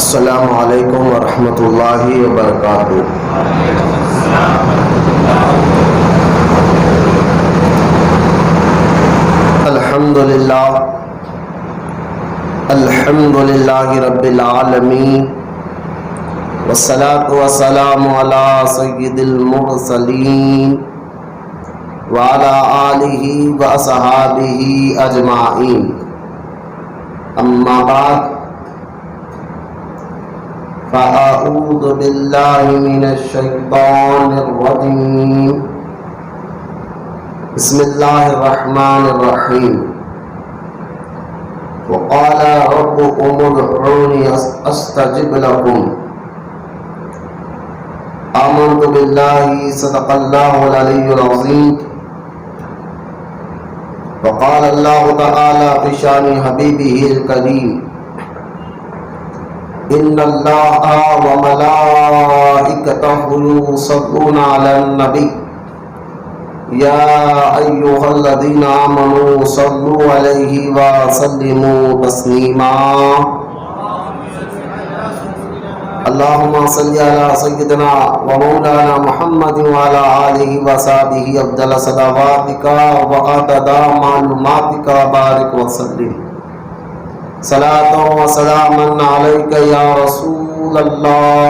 السلام علیکم ورحمۃ اللہ وبرکاتہ۔ الحمد للہ رب العالمین، والصلاة والسلام علی سید المرسلین وعلی آلہ واصحابہ اجمعین، اما بعد فأعوذ باللہ من الشیطان الرجیم، بسم اللہ الرحمن الرحیم۔ وقال ربكم ادعوني استجب لكم، آمنت بالله صدق الله العلي العظيم۔ وقال الله تعالى في شان حبيبه الكريم، إن الله وملائكته يصلون على النبي يا أيها الذين آمنوا صلوا عليه وسلموا تسليما۔ اللهم صل على سيدنا ومولانا محمد وعلى آله وصحبه أفضل صلواتك وأعداد معلوماتك وبارك وسلم، صلاة وسلاما عليك يا رسول الله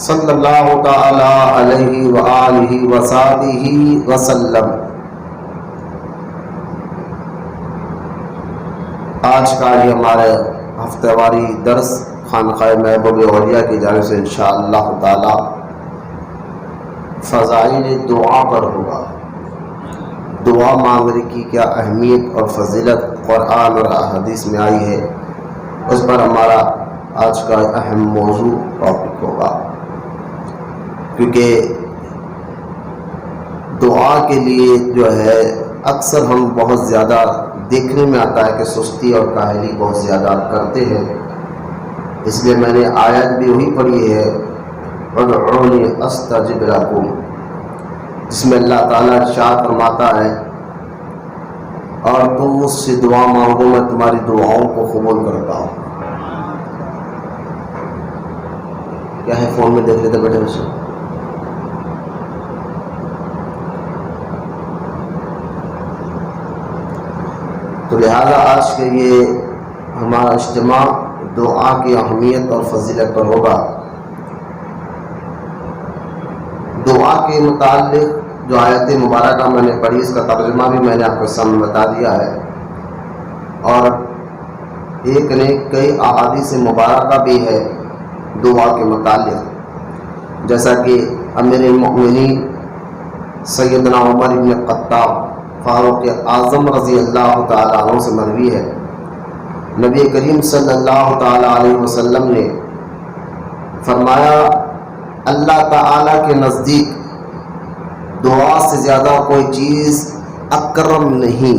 صلی اللہ تعالی علیہ وآلہ وصحبہ وسلم۔ آج کا یہ ہمارے ہفتہ واری درس خانقاہ محبوب اولیاء کی جانب سے انشاءاللہ تعالی فضائل دعا پر ہوگا۔ دعا مانگنے کی کیا اہمیت اور فضیلت قرآن اور احادیث میں آئی ہے، اس پر ہمارا آج کا اہم موضوع ٹاپک ہوگا، کیونکہ دعا کے لیے جو ہے اکثر ہم بہت زیادہ دیکھنے میں آتا ہے کہ سستی اور کاہلی بہت زیادہ کرتے ہیں، اس لیے میں نے آیت بھی وہی پڑھی ہے ادعونی استجب لکم، جس میں اللہ تعالیٰ ارشاد فرماتا ہے اور تم مجھ سے دعا مانگو میں تمہاری دعاؤں کو قبول کرتا ہوں۔ کیا ہے فون میں دیکھ لیتے بیٹھے بچے؟ تو لہذا آج کے یہ ہمارا اجتماع دعا کی اہمیت اور فضیلت پر ہوگا۔ دعا کے متعلق جو آیت مبارکہ میں نے پڑھی، اس کا ترجمہ بھی میں نے آپ کو سامنے بتا دیا ہے، اور ایک نے کئی احادیث مبارکہ بھی ہے دعا کے متعلق، جیسا کہ امیر المؤمنین سیدنا عمر بن خطاب فاروق اعظم رضی اللہ تعالیٰ عنہ سے مروی ہے، نبی کریم صلی اللہ تعالیٰ علیہ وسلم نے فرمایا اللہ تعالیٰ کے نزدیک دعا سے زیادہ کوئی چیز اکرم نہیں،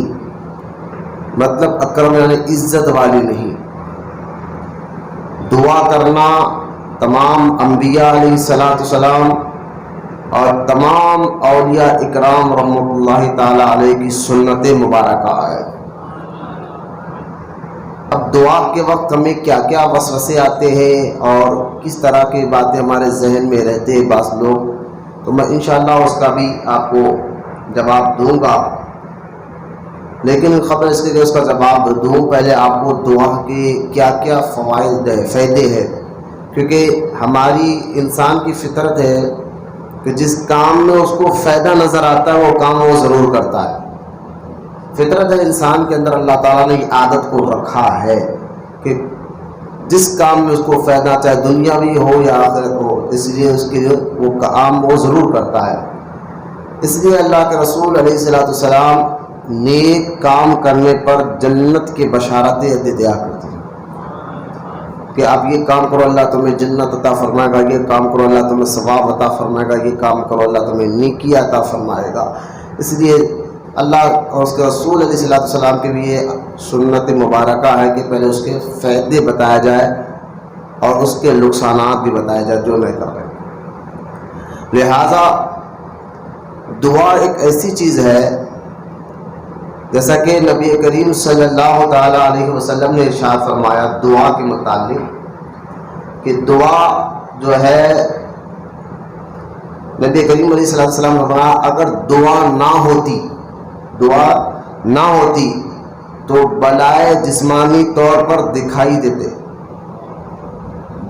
مطلب اکرم یعنی عزت والی نہیں۔ دعا کرنا تمام انبیاء علیہ السلام اور تمام اولیاء اکرام رحمۃ اللہ تعالیٰ علیہ کی سنت مبارکہ ہے۔ اب دعا کے وقت ہمیں کیا کیا وسوسے آتے ہیں اور کس طرح کی باتیں ہمارے ذہن میں رہتے ہیں بعض لوگ، تو میں انشاءاللہ اس کا بھی آپ کو جواب دوں گا، لیکن خبر اس کے لیے اس کا جواب دوں پہلے آپ کو دعا کے کیا کیا فوائد فائدے ہیں، کیونکہ ہماری انسان کی فطرت ہے کہ جس کام میں اس کو فائدہ نظر آتا ہے وہ کام وہ ضرور کرتا ہے۔ فطرت ہے انسان کے اندر، اللہ تعالیٰ نے یہ عادت کو رکھا ہے کہ جس کام میں اس کو فائدہ چاہے دنیاوی ہو یا آخرت ہو، اس لیے اس کے لیے وہ کام وہ ضرور کرتا ہے۔ اس لیے اللہ کے رسول علیہ السلام نیک کام کرنے پر جنت کی بشارتیں دیا کرتے ہیں کہ آپ یہ کام کرو اللہ تمہیں جنت عطا فرمائے گا، یہ کام کرو اللہ تمہیں ثواب عطا فرمائے گا، یہ کام کرو اللہ تمہیں نیکی عطا فرمائے گا۔ اس لیے اللہ اور اس کے رسول علیہ السلام کے بھی یہ سنت مبارکہ ہے کہ پہلے اس کے فائدے بتایا جائے اور اس کے نقصانات بھی بتائے جائے جو نہیں کر رہے۔ لہذا دعا ایک ایسی چیز ہے جیسا کہ نبی کریم صلی اللہ تعالیٰ علیہ وسلم نے ارشاد فرمایا دعا کے متعلق، کہ دعا جو ہے نبی کریم علیہ الصلوۃ والسلام نے فرمایا اگر دعا نہ ہوتی تو بلائے جسمانی طور پر دکھائی دیتے.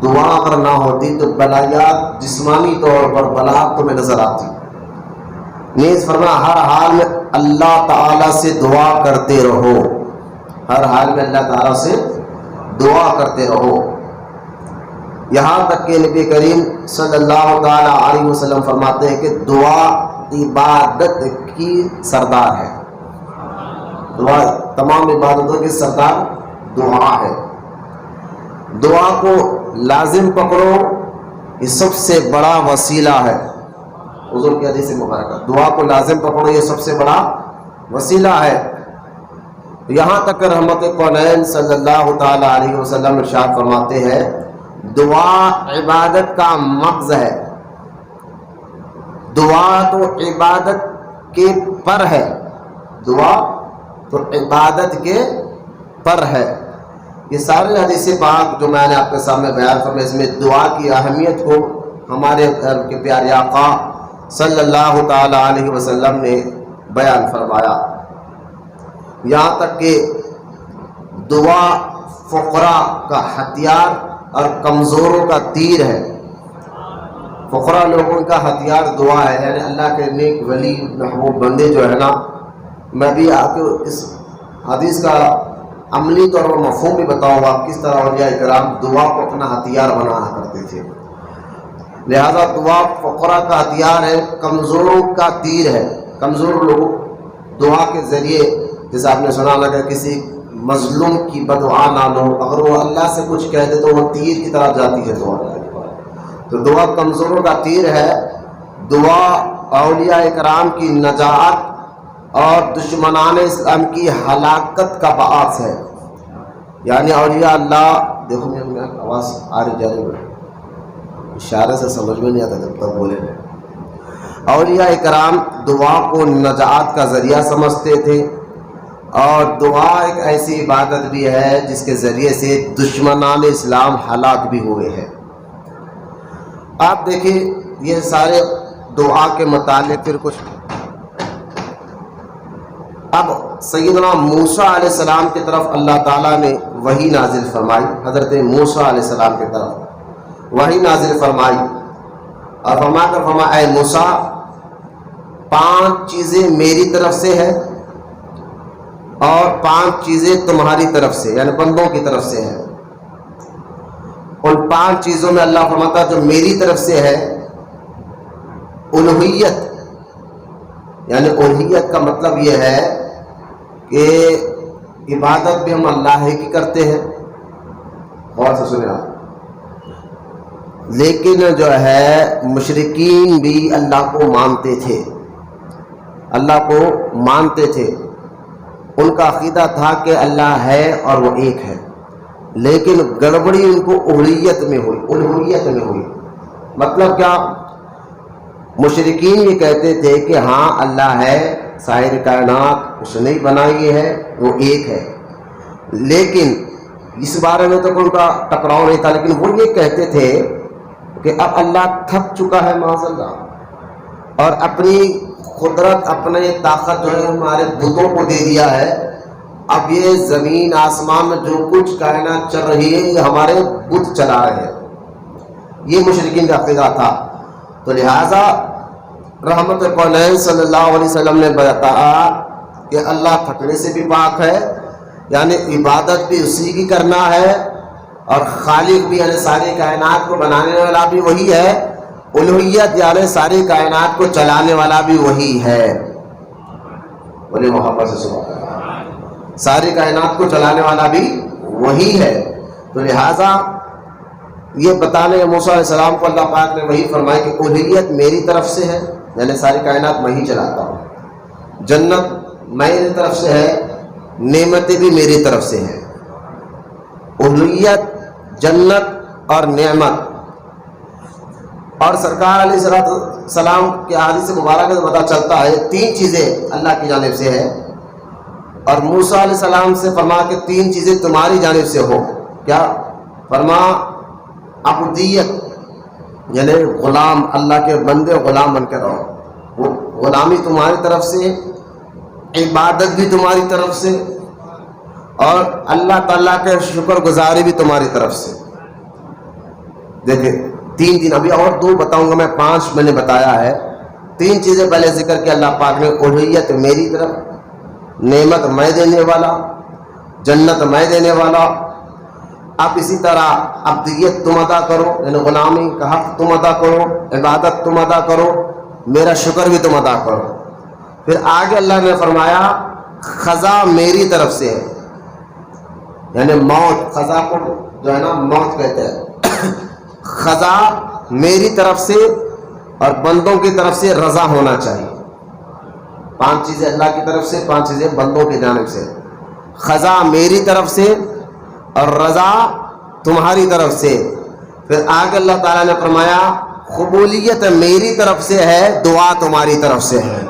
دعا اگر نہ ہوتی تو بلایات جسمانی طور پر بلا تمہیں نظر آتی. نیز فرمایا ہر حال میں اللہ تعالیٰ سے دعا کرتے رہو. ہر حال میں اللہ تعالیٰ سے دعا کرتے رہو. یہاں تک کہ نبی کریم صلی اللہ تعالیٰ علیہ وسلم فرماتے ہیں کہ دعا عبادت کی سردار ہے. دعا تمام عبادتوں کی سردار دعا ہے. دعا کو لازم پکڑو، یہ سب سے بڑا وسیلہ ہے. حضور کی حدیث مبارکہ دعا کو لازم پکڑو، یہ سب سے بڑا وسیلہ ہے. یہاں تک رحمت کونین صلی اللہ تعالیٰ علیہ وسلم ارشاد فرماتے ہیں دعا عبادت کا مغز ہے. دعا تو عبادت کے پر ہے. دعا تو عبادت کے پر ہے. یہ سارے حدیث پاک جو میں نے آپ کے سامنے بیان فرمایا اس میں دعا کی اہمیت کو ہمارے کے پیارے آقا صلی اللہ تعالی علیہ وسلم نے بیان فرمایا. یہاں تک کہ دعا فقراء کا ہتھیار اور کمزوروں کا تیر ہے. فقراء لوگوں کا ہتھیار دعا ہے، یعنی اللہ کے نیک ولی محبوب بندے جو ہے نا، میں بھی آپ کو اس حدیث کا عملی طور پر مفہوم بھی بتاؤں گا کس طرح اولیاء کرام دعا کو اپنا ہتھیار بنانا کرتے تھے. لہذا دعا فقراء کا ہتھیار ہے، کمزوروں کا تیر ہے. کمزور لوگ دعا کے ذریعے، جیسے آپ نے سنا لگا کسی مظلوم کی بدعا نہ لو، اگر وہ اللہ سے کچھ کہہ دے تو وہ تیر کی طرح جاتی ہے دعا. تو دعا کمزوروں کا تیر ہے. دعا اولیاء کرام کی نجات اور دشمنان اسلام کی ہلاکت کا باعث ہے. یعنی اولیاء اللہ، دیکھو میری آواز آ رہی جا رہی ہے، اشارے سے سمجھ میں نہیں آتا جب تک بولے نہیں. اولیاء کرام دعا کو نجات کا ذریعہ سمجھتے تھے، اور دعا ایک ایسی عبادت بھی ہے جس کے ذریعے سے دشمنان اسلام ہلاک بھی ہوئے ہیں. آپ دیکھیں یہ سارے دعا کے متعلق پھر کچھ. اب سیدنا موسیٰ علیہ السلام کی طرف اللہ تعالیٰ نے وحی نازل فرمائی. حضرت موسیٰ علیہ السلام کی طرف وحی نازل فرمائی اور فرما کر فرمایا اے موسیٰ 5 چیزیں میری طرف سے ہے اور 5 چیزیں تمہاری طرف سے، یعنی بندوں کی طرف سے ہے. ان 5 چیزوں میں اللہ فرماتا ہے جو میری طرف سے ہے الوہیت، یعنی الوہیت کا مطلب یہ ہے کہ عبادت بھی ہم اللہ ہی کی کرتے ہیں. غور سے سنیں آپ. لیکن جو ہے مشرکین بھی اللہ کو مانتے تھے، اللہ کو مانتے تھے. ان کا عقیدہ تھا کہ اللہ ہے اور وہ ایک ہے، لیکن گڑبڑی ان کو الوہیت میں ہوئی. مطلب کیا؟ مشرکین یہ کہتے تھے کہ ہاں اللہ ہے، سائر کائنات اس نے بنائی ہے، وہ ایک ہے، لیکن اس بارے میں تو ان کا ٹکراؤ نہیں تھا. لیکن وہ یہ کہتے تھے کہ اب اللہ تھک چکا ہے معاذ اللہ، اور اپنی قدرت، اپنے طاقت جو ہے ہمارے بتوں کو دے دیا ہے. اب یہ زمین آسمان میں جو کچھ کائنات چل رہی ہے یہ ہمارے بت چلا رہے ہیں. یہ مشرکین کا عقیدہ تھا. تو لہٰذا رحمت کونین صلی اللہ علیہ وسلم نے بتایا کہ اللہ تھکنے سے بھی پاک ہے، یعنی عبادت بھی اسی کی کرنا ہے، اور خالق بھی یعنی ساری کائنات کو بنانے والا بھی وہی ہے. الوہیت یعنی ساری کائنات کو چلانے والا بھی وہی ہے. بولے محبت سے سبحان. ساری کائنات کو چلانے والا بھی وہی ہے. تو لہٰذا یہ بتانے موسیٰ علیہ السلام کو اللہ پاک نے وہی فرمایا کہ الوہیت میری طرف سے ہے، یعنی ساری کائنات میں ہی چلاتا ہوں. جنت میری طرف سے ہے، نعمتیں بھی میری طرف سے ہیں. الوہیت، جنت اور نعمت. اور سرکار علیہ السلام کے حدیث مبارکہ سے پتہ چلتا ہے 3 چیزیں اللہ کی جانب سے ہے، اور موسیٰ علیہ السلام سے فرما کہ 3 چیزیں تمہاری جانب سے ہو. کیا فرما؟ عبودیت یعنی غلام، اللہ کے بندے غلام بن کے رہو. وہ غلامی تمہاری طرف سے، عبادت بھی تمہاری طرف سے، اور اللہ تعالیٰ کے شکر گزاری بھی تمہاری طرف سے. دیکھیں 3 دن، ابھی اور 2 بتاؤں گا میں، 5 میں نے بتایا ہے. 3 چیزیں پہلے ذکر کیا اللہ پاک نے: الوہیت میری طرف، نعمت میں دینے والا، جنت میں دینے والا. اب اسی طرح عبدیت تم ادا کرو، یعنی غلامی کا حق تم ادا کرو، عبادت تم ادا کرو، میرا شکر بھی تم ادا کرو. پھر آگے اللہ نے فرمایا خزا میری طرف سے ہے، یعنی موت، خزا کو جو ہے نا موت کہتے ہیں. خزا میری طرف سے اور بندوں کی طرف سے رضا ہونا چاہیے. 5 چیزیں اللہ کی طرف سے، 5 چیزیں بندوں کی جانب سے. خزا میری طرف سے اور رضا تمہاری طرف سے. پھر آگے اللہ تعالیٰ نے فرمایا قبولیت میری طرف سے ہے، دعا تمہاری طرف سے ہے.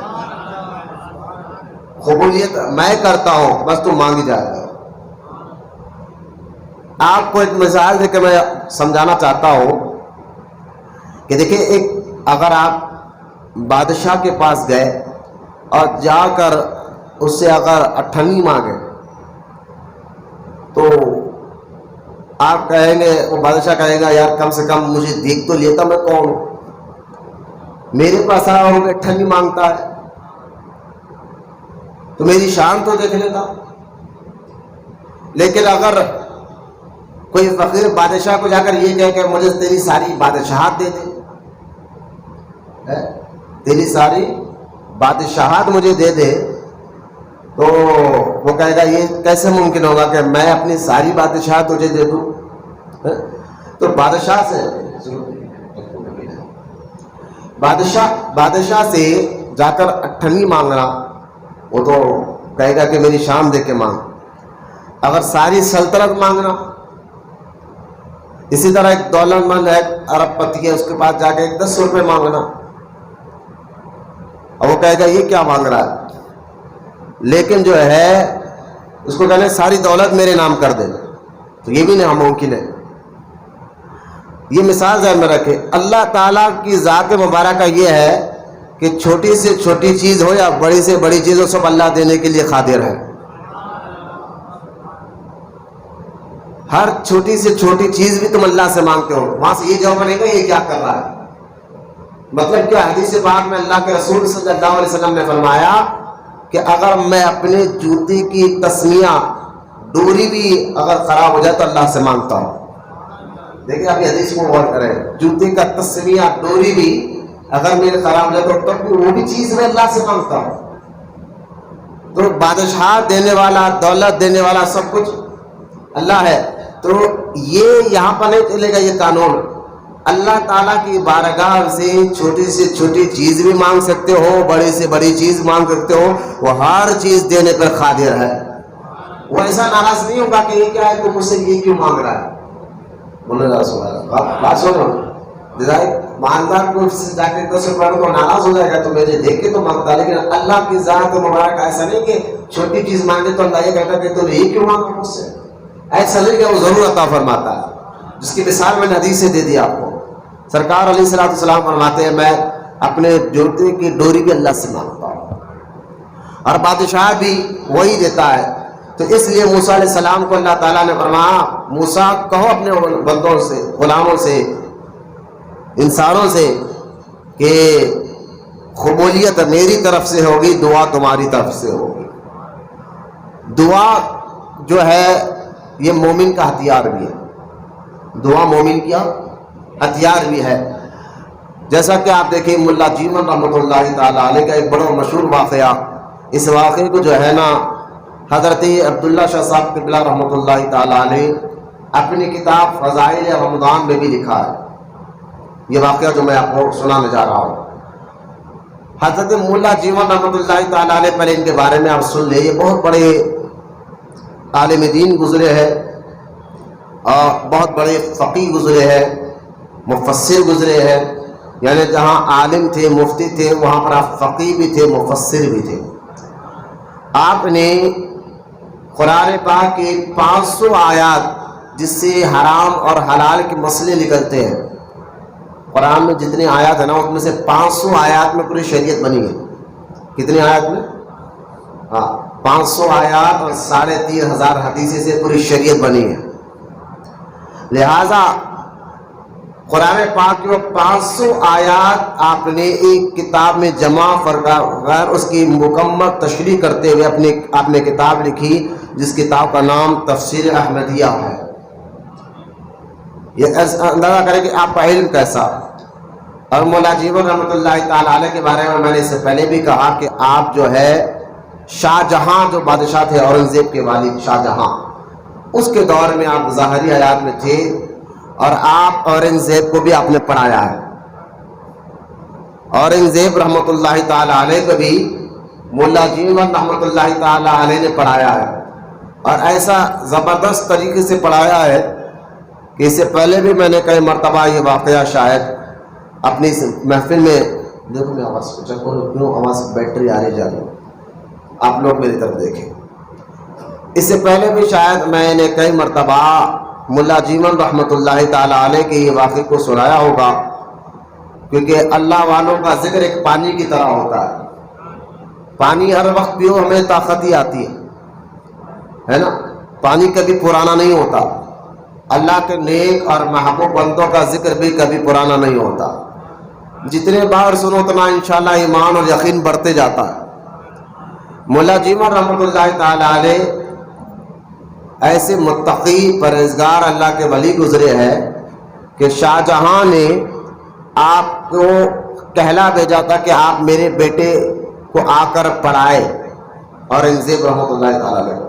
قبولیت میں کرتا ہوں، بس تم مانگی جاتا. آپ کو ایک مثال دے کے میں سمجھانا چاہتا ہوں کہ دیکھیں، ایک اگر آپ بادشاہ کے پاس گئے اور جا کر اس سے اگر 8 مانگے تو آپ کہیں گے، وہ بادشاہ کہے گا یار کم سے کم مجھے دیکھ تو لیتا میں کون ہوں، میرے پاس آیا ہوں 8 مانگتا ہے تو میری شان تو دیکھ لیتا. لیکن اگر کوئی فقیر بادشاہ کو جا کر یہ کہے کہ مجھے تیری ساری بادشاہت دے دے، تیری ساری بادشاہت مجھے دے دے، تو وہ کہے گا یہ کیسے ممکن ہوگا کہ میں اپنی ساری بادشاہت تجھے دے دوں. تو بادشاہ سے جا کر 8 مانگنا، وہ تو کہے گا کہ میری شان دے کے مانگ. اگر ساری سلطنت مانگنا، اسی طرح ایک دولت مند ہے، ارب پتی ہے، اس کے پاس جا کے 10 روپے مانگنا، اور وہ کہے گا یہ کیا مانگ رہا ہے. لیکن جو ہے اس کو کہنا ساری دولت میرے نام کر دے، تو یہ بھی نہیں ممکن ہے. یہ مثال ذہن میں رکھے. اللہ تعالیٰ کی ذات مبارکہ یہ ہے کہ چھوٹی سے چھوٹی چیز ہو یا بڑی سے بڑی چیز ہو، سب اللہ دینے کے لیے قادر ہے. ہر چھوٹی سے چھوٹی چیز بھی تم اللہ سے مانگتے ہو، وہاں سے یہ جواب بنے گا یہ کیا کر رہا ہے. مطلب کیا؟ حدیث پاک میں اللہ کے رسول صلی اللہ علیہ وسلم نے فرمایا کہ اگر میں اپنے جوتے کی تسمیہ ڈوری بھی اگر خراب ہو جائے تو اللہ سے مانگتا ہوں. دیکھیں آپ یہ حدیث کو غور کریں، جوتے کا تسمیہ ڈوری بھی اگر میرے خراب ہو جائے تو تب بھی وہ بھی چیز میں اللہ سے مانگتا ہوں. تو بادشاہ دینے والا، دولت دینے والا، سب کچھ اللہ ہے. تو یہ یہاں پر نہیں چلے گا یہ قانون. اللہ تعالیٰ کی بارگاہ سے چھوٹی سے چھوٹی چیز بھی مانگ سکتے ہو، بڑی سے بڑی چیز مانگ سکتے ہو، وہ ہر چیز دینے پر قادر ہے. وہ ایسا ناراض نہیں ہوگا کہ یہ کیا ہے تو مجھ سے یہ کیوں مانگ رہا ہے. بولے بات سنو، مالدار کو جا کے 10 روپئے تو ناراض ہو جائے گا تو مجھے دیکھ کے تو مانگتا. لیکن اللہ کی ذات مبارک ایسا نہیں کہ چھوٹی چیز مانگے تو اللہ یہ کہتا کہ تو یہ کیوں مانگا مجھ سے. ایسا نہیں کہ وہ ضرور عطا فرماتا ہے، جس کی مثال میں نے حدیث سے دے دی آپ کو. سرکار علیہ الصلوۃ والسلام فرماتے ہیں میں اپنے جوتے کی ڈوری بھی اللہ سے مانگتا ہوں، اور بادشاہ بھی وہی دیتا ہے. تو اس لیے موسیٰ علیہ السلام کو اللہ تعالیٰ نے فرمایا موسیٰ کہو اپنے بندوں سے، غلاموں سے، انسانوں سے کہ قبولیت میری طرف سے ہوگی، دعا تمہاری طرف سے ہوگی. دعا جو ہے یہ مومن کا ہتھیار بھی ہے. دعا مومن کا ہتھیار بھی ہے. جیسا کہ آپ دیکھیں ملا جیون رحمۃ اللہ تعالیٰ علیہ کا ایک بڑا مشہور واقعہ، اس واقعے کو جو ہے نا حضرت عبداللہ شاہ صاحب قبلہ رحمۃ اللہ تعالیٰ علیہ اپنی کتاب فضائل رمضان میں بھی لکھا ہے. یہ واقعہ جو میں آپ کو سنانے جا رہا ہوں، حضرت ملا جیون رحمۃ اللہ تعالیٰ علیہ، پہلے ان کے بارے میں آپ سن لیں. یہ بہت بڑے عالم دین گزرے ہیں اور بہت بڑے فقیہ گزرے ہیں، مفسر گزرے ہیں. یعنی جہاں عالم تھے، مفتی تھے، وہاں پر آپ فقیہ بھی تھے، مفسر بھی تھے. آپ نے قرآن پاک کی 500 آیات جس سے حرام اور حلال کے مسئلے نکلتے ہیں. قرآن میں جتنی آیات ہیں نا اس میں سے 500 آیات میں پوری شریعت بنی ہے. کتنی آیات میں؟ ہاں 500 آیات اور 3500 حدیثیں سے پوری شریعت بنی ہے. لہذا قرآن پاک کی وہ 500 آیات آپ نے ایک کتاب میں جمع کر اس کی مکمل تشریح کرتے ہوئے آپ نے کتاب لکھی جس کتاب کا نام تفسیر احمدیہ ہے. یہ اندازہ کریں کہ آپ کا علم کیسا. اور مولا جیون رحمۃ اللہ تعالیٰ علیہ کے بارے میں نے اس سے پہلے بھی کہا کہ آپ جو ہے شاہ جہاں جو بادشاہ تھے اورنگزیب کے والد شاہ جہاں، اس کے دور میں آپ ظاہری حیات میں تھے اور آپ اورنگزیب کو بھی آپ نے پڑھایا ہے. اورنگزیب رحمۃ اللہ تعالیٰ علیہ کو بھی مولا جیون رحمۃ اللہ تعالیٰ علیہ نے پڑھایا ہے، اور ایسا زبردست طریقے سے پڑھایا ہے کہ اس سے پہلے بھی میں نے کئی مرتبہ یہ واقعہ شاید اپنی محفل میں، دیکھو میں آواز کیوں آواز بیٹری آ رہی جا رہی، آپ لوگ میری طرف دیکھیں. اس سے پہلے بھی شاید میں نے کئی مرتبہ مولا جیون رحمۃ اللہ تعالیٰ علیہ کے یہ واقعے کو سنایا ہوگا، کیونکہ اللہ والوں کا ذکر ایک پانی کی طرح ہوتا ہے. پانی ہر وقت پیو ہمیں طاقت ہی آتی ہے نا. پانی کبھی پرانا نہیں ہوتا. اللہ کے نیک اور محبوب بندوں کا ذکر بھی کبھی پرانا نہیں ہوتا. جتنے بار سنو اتنا انشاءاللہ ایمان اور یقین بڑھتے جاتا ہے. مولا جیون رحمۃ اللہ تعالیٰ علیہ ایسے متقی پرہیزگار اللہ کے ولی گزرے ہیں کہ شاہ جہاں نے آپ کو کہلا بھیجا تھا کہ آپ میرے بیٹے کو آ کر پڑھائے اورنگزیب رحمۃ اللہ تعالیٰ علیہ.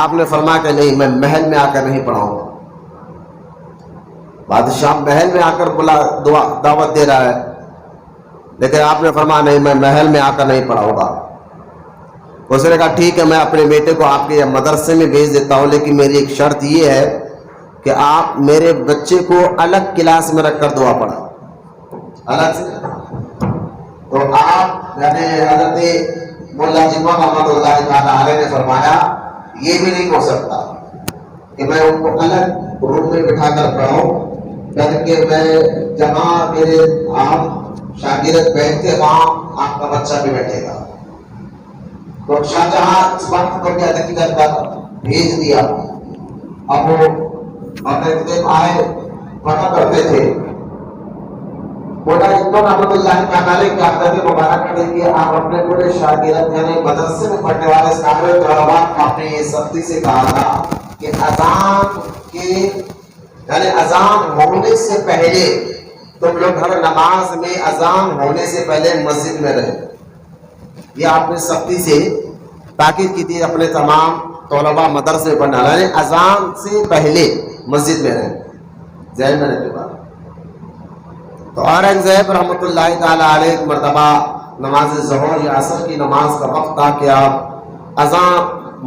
آپ نے فرمایا کہ نہیں، میں محل میں آ کر نہیں پڑھاؤں گا. بادشاہ محل میں آ کر دعوت دے رہا ہے، لیکن آپ نے فرمایا نہیں، میں محل میں آ کر نہیں پڑھاؤں گا. اس نے کہا ٹھیک ہے، میں اپنے بیٹے کو آپ کے مدرسے میں بھیج دیتا ہوں، لیکن میری ایک شرط یہ ہے کہ آپ میرے بچے کو الگ کلاس میں رکھ کر دعا پڑھا الگ سے. تو آپ یعنی حضرت مولا جیون رحمۃ اللہ تعالیٰ علیہ نے فرمایا یہ بھی نہیں ہو سکتا کہ میں ان کو الگ روم میں بٹھا کر پڑھاؤں، بلکہ میں جہاں میرے عام شاگرد بیٹھتے وہاں آپ کا بچہ بھی بیٹھے گا. تو شاہ جہاں اس وقت پر کیا حقیقت کا بھیج دیا. اب وہ اورنگزیب آئے پڑھا کرتے تھے. مولا جیون رحمۃ اللہ تعالیٰ علیہ کی عادت مبارک ہے کہ آپ اپنے پورے شاگرد یعنی مدرسے میں پڑھنے والے سارے طلباء کو آپ نے یہ سختی سے کہا تھا کہ اذان کے یعنی اذان ہونے سے پہلے تم لوگ ہر نماز میں اذان ہونے سے پہلے مسجد میں رہے. یہ آپ نے سختی سے تاکید کی تھی اپنے تمام طلباء مدرسے میں پڑھنے والے اذان سے پہلے مسجد میں رہے. ذہن میں رکھے بات. تو اورنگزیب رحمۃ اللہ تعالیٰ علیہ ایک مرتبہ نماز ظہر یا عصر کی نماز کا وقت تھا کہ آپ اذان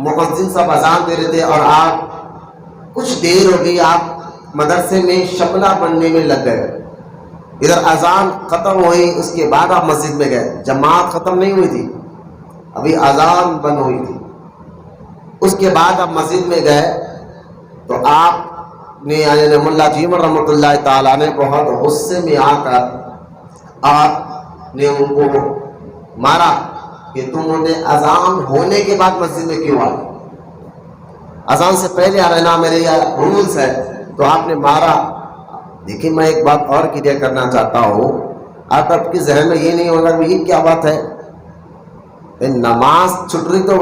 مؤذن صاحب اذان دے رہے تھے اور آپ کچھ دیر ہو گئی آپ مدرسے میں شپلا بننے میں لگ گئے. ادھر اذان ختم ہوئی اس کے بعد آپ مسجد میں گئے. جماعت ختم نہیں ہوئی تھی، ابھی اذان بند ہوئی تھی. اس کے بعد آپ مسجد میں گئے تو آپ نے یعنی مولا جیون رحمۃ اللہ تعالیٰ نے بہت غصے میں آ کر آپ نے ان کو مارا کہ تم نے اذان ہونے کے بعد مسجد میں کیوں آئے، اذان سے پہلے آ رہے نا، میرے یہ رولز ہے. تو آپ نے مارا. دیکھیں میں ایک بات اور کلیئر کرنا چاہتا ہوں، آپ کے ذہن میں یہ نہیں ہوگا کہ یہ کیا بات ہے، نماز چھٹ رہی تو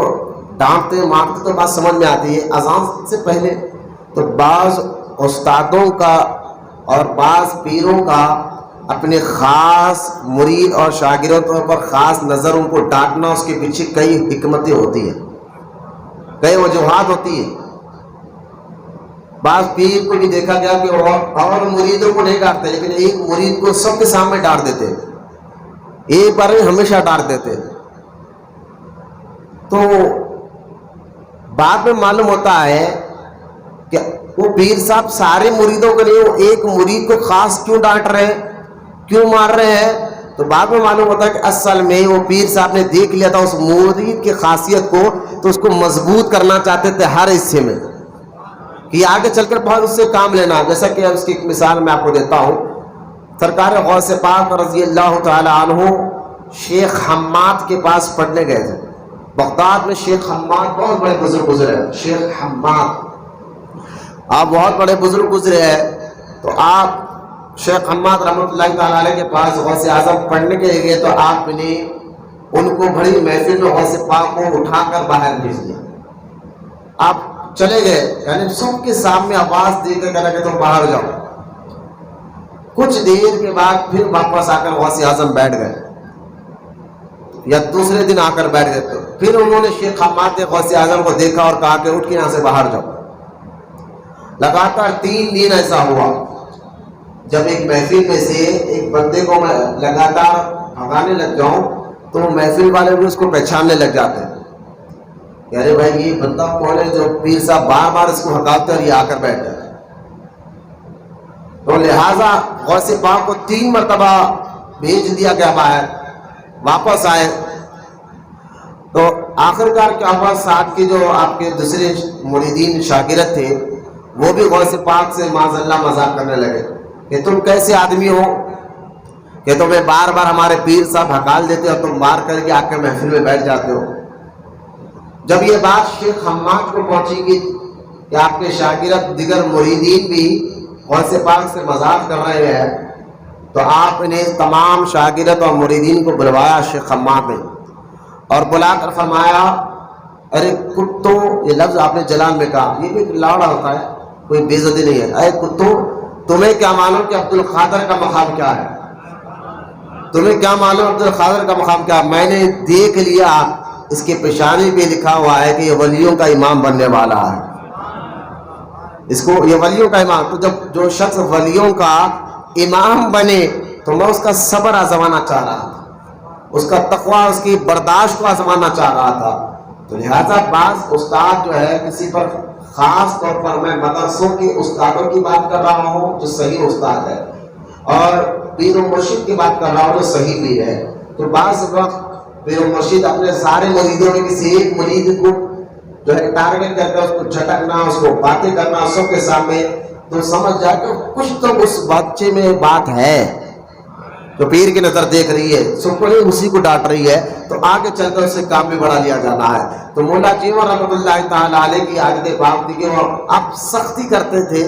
ڈانٹتے مارتے تو بات سمجھ میں آتی ہے. اذان سے پہلے تو بعض استادوں کا اور بعض پیروں کا اپنے خاص مرید اور شاگردوں پر خاص نظر ان کو ڈانٹنا، اس کے پیچھے کئی حکمتیں ہوتی ہیں، کئی وجوہات ہوتی ہیں. بعض پیر کو بھی دیکھا گیا کہ اور مریدوں کو نہیں ڈانٹتے، لیکن ایک مرید کو سب کے سامنے ڈانٹ دیتے، ایک بار میں ہمیشہ ڈانٹ دیتے. تو بعد میں معلوم ہوتا ہے کہ وہ پیر صاحب سارے مریدوں کے لیے ایک مرید کو خاص کیوں ڈانٹ رہے ہیں، کیوں مار رہے ہیں. تو بعد میں معلوم ہوتا ہے کہ اصل میں وہ پیر صاحب نے دیکھ لیا تھا اس مرید کی خاصیت کو، تو اس کو مضبوط کرنا چاہتے تھے ہر حصے میں. کہ آگے چل کر بہت اس سے کام لینا. جیسا کہ اس کی ایک مثال میں آپ کو دیتا ہوں. سرکار غوث پاک رضی اللہ تعالی عنہ شیخ حماد کے پاس پڑھنے گئے تھے. بغداد میں شیخ حماد بہت بڑے بزرگ گزرے ہیں. شیخ حماد آپ بہت بڑے بزرگ گزرے ہیں. تو آپ شیخ حماد رحمۃ اللہ تعالیٰ علیہ کے پاس غوث اعظم پڑھنے کے لیے گئے تو آپ نے ان کو بڑی محفل میں غوث پاک کو اٹھا کر باہر بھیج دیا. آپ چلے گئے, یعنی سب کے سامنے آواز دے کر کہنا کہ تم باہر جاؤ. کچھ دیر کے بعد پھر واپس آ کر غوث اعظم بیٹھ گئے, یا دوسرے دن آ کر بیٹھ گئے. تو پھر انہوں نے شیخ حماد نے غوث اعظم کو دیکھا اور کہا کہ اٹھ کے یہاں سے باہر جاؤ. لگاتار 3 دن ایسا ہوا. جب ایک محفل میں سے ایک بندے کو میں لگاتار بھگانے لگ جاؤں تو محفل والے بھی اس کو پہچاننے لگ جاتے ہیں کہ ارے بھائی یہ بندہ کون ہے جو پیر صاحب بار بار اس کو ہکالتے اور یہ آ کر بیٹھ جاتے ہیں. تو لہٰذا غوث پاک کو 3 مرتبہ بھیج دیا گیا باہر, واپس آئے. تو آخرکار کیا ہوا, ساتھ کے جو آپ کے دوسرے مریدین شاگرد تھے وہ بھی غوث پاک سے معاذ اللہ مذاق کرنے لگے کہ تم کیسے آدمی ہو کہ تمہیں بار بار ہمارے پیر صاحب ہکال دیتے اور تم بار کر کے آ کے محفل میں بیٹھ جاتے ہو. جب یہ بات شیخ حماد کو پہنچی کہ آپ کے شاگرد دیگر مریدین بھی غوث پاک سے مذاق کر رہے ہیں, تو آپ نے تمام شاگرد اور مریدین کو بلوایا شیخ حماد نے, اور بلا کر فرمایا ارے کتو, یہ لفظ آپ نے جلال میں کہا, یہ بھی ایک لاڑا ہوتا ہے, کوئی بے عزتی نہیں ہے. اے کتو, تمہیں کیا معلوم کہ عبد القادر کا مقام کیا ہے؟ تمہیں کیا معلوم عبد القادر کا مقام کیا ہے؟ میں نے دیکھ لیا, اس کے پیشانی پہ لکھا ہوا ہے کہ یہ ولیوں کا امام بننے والا ہے. اس کو یہ ولیوں کا امام. تو جب جو شخص ولیوں کا امام بنے تو میں اس کا صبر آزمانا چاہ رہا تھا, اس کا تقوی, اس کی برداشت کو آزمانا چاہ رہا تھا. تو لہٰذا بعض استاد جو ہے کسی پر, خاص طور پر میں مدرسوں کے استادوں کی بات کر رہا ہوں جو صحیح استاد ہے, اور پیر و مرشد کی بات کر رہا ہوں جو صحیح پیر ہے. تو بعض وقت پیر و مرشد اپنے سارے مریدوں میں کسی ایک مرید کو جو ہے ٹارگٹ کر کے اس کو جھٹکنا, اس کو باتیں کرنا سب کے سامنے, تو سمجھ جائے کہ کچھ تو اس بچے میں بات ہے جو پیر کی نظر دیکھ رہی ہے, سب کو نہیں اسی کو ڈانٹ رہی ہے, تو آگے چل کر اس سے کام بھی بڑھا لیا جانا ہے. تو مولا چیمہ رحمۃ اللہ تعالیٰ علیہ کی عادت باب تھی کہ وہ آپ سختی کرتے تھے.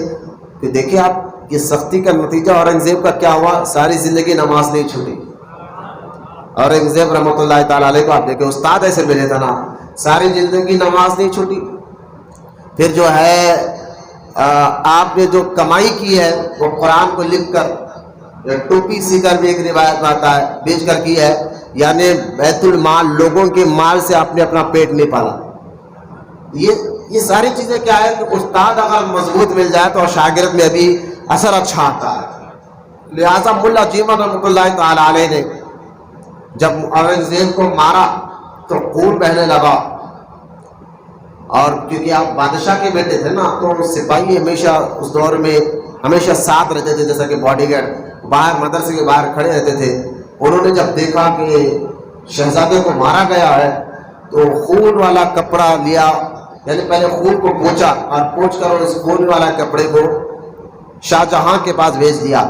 کہ دیکھیں آپ, یہ سختی کا نتیجہ اورنگزیب کا کیا ہوا, ساری زندگی نماز نہیں چھوٹی. اورنگزیب رحمۃ اللہ تعالیٰ علیہ کو آپ دیکھیں, استاد ایسے ملے تھا نا, ساری زندگی نماز نہیں چھوٹی. پھر جو ہے آپ نے جو کمائی کی ہے وہ قرآن کو لکھ کر, ٹوپی سی کر بھی ایک روایت میں آتا ہے, بیچ کر کی ہے. یعنی بیت المال, لوگوں کے مال سے آپ نے اپنا پیٹ نہیں پالا. یہ ساری چیزیں کیا ہے کہ استاد اگر مضبوط مل جائے تو شاگرد میں ابھی اثر اچھا آتا ہے. لہٰذا مولا چیمہ رحمۃ اللہ تعالیٰ علیہ نے جب اورنگزیب کو مارا تو خون بہنے لگا, اور کیونکہ آپ بادشاہ کے بیٹے تھے نا, تو سپاہی ہمیشہ اس دور میں ہمیشہ ساتھ رہتے تھے, جیسا کہ باڈی گارڈ باہر مدرسے کے باہر کھڑے رہتے تھے. انہوں نے جب دیکھا کہ شہزادے کو مارا گیا ہے تو خون والا کپڑا لیا, یعنی پہلے خون کو پوچھا اور پوچھ کر اس خون والا کپڑے کو شاہ جہاں کے پاس بھیج دیا.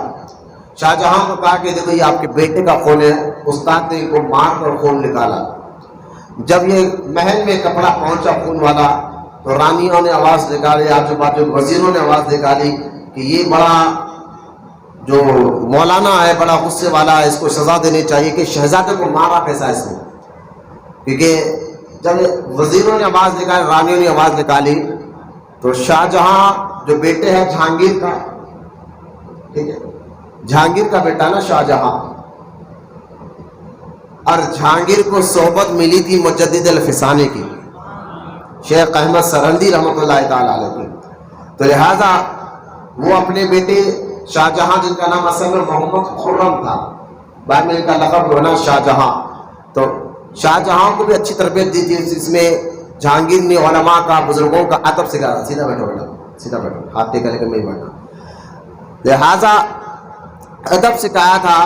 شاہ جہاں کو کہا کہ دیکھو یہ آپ کے بیٹے کا خون ہے. استاد نے ان کو مار کر خون نکالا. جب یہ محل میں کپڑا پہنچا خون والا تو رانیوں نے آواز نکالی, آجو باجو وزیروں نے آواز نکالی کہ یہ بڑا جو مولانا ہے بڑا غصے والا ہے, اس کو سزا دینی چاہیے کہ شہزادے کو مارا کیسا اس نے. کیونکہ جب وزیروں نے آواز نکالی, رانیوں نے آواز نکالی, تو شاہ جہاں جو بیٹے ہیں جہانگیر کا, ٹھیک ہے, جہانگیر کا بیٹا نا شاہ جہاں, اور جہانگیر کو صحبت ملی تھی مجدد الفسانی کی, شیخ احمد سرندی رحمۃ اللہ تعالیٰ علیہ کی. تو لہٰذا وہ اپنے بیٹے شاہ جہاں, جن کا نام اصل میں محمد خرم تھا, بعد میں ان کا لقب بنا شاہ جہاں, تو شاہ جہاں کو بھی اچھی تربیت دی تھی. اس میں جہانگیر نے علماء کا, بزرگوں کا ادب سکھایا. سیدھا بیٹھو بیٹا, سیدھا بیٹھو, ہاتھ ٹیکا لے کر نہیں بیٹھا. لہٰذا ادب سکھایا تھا,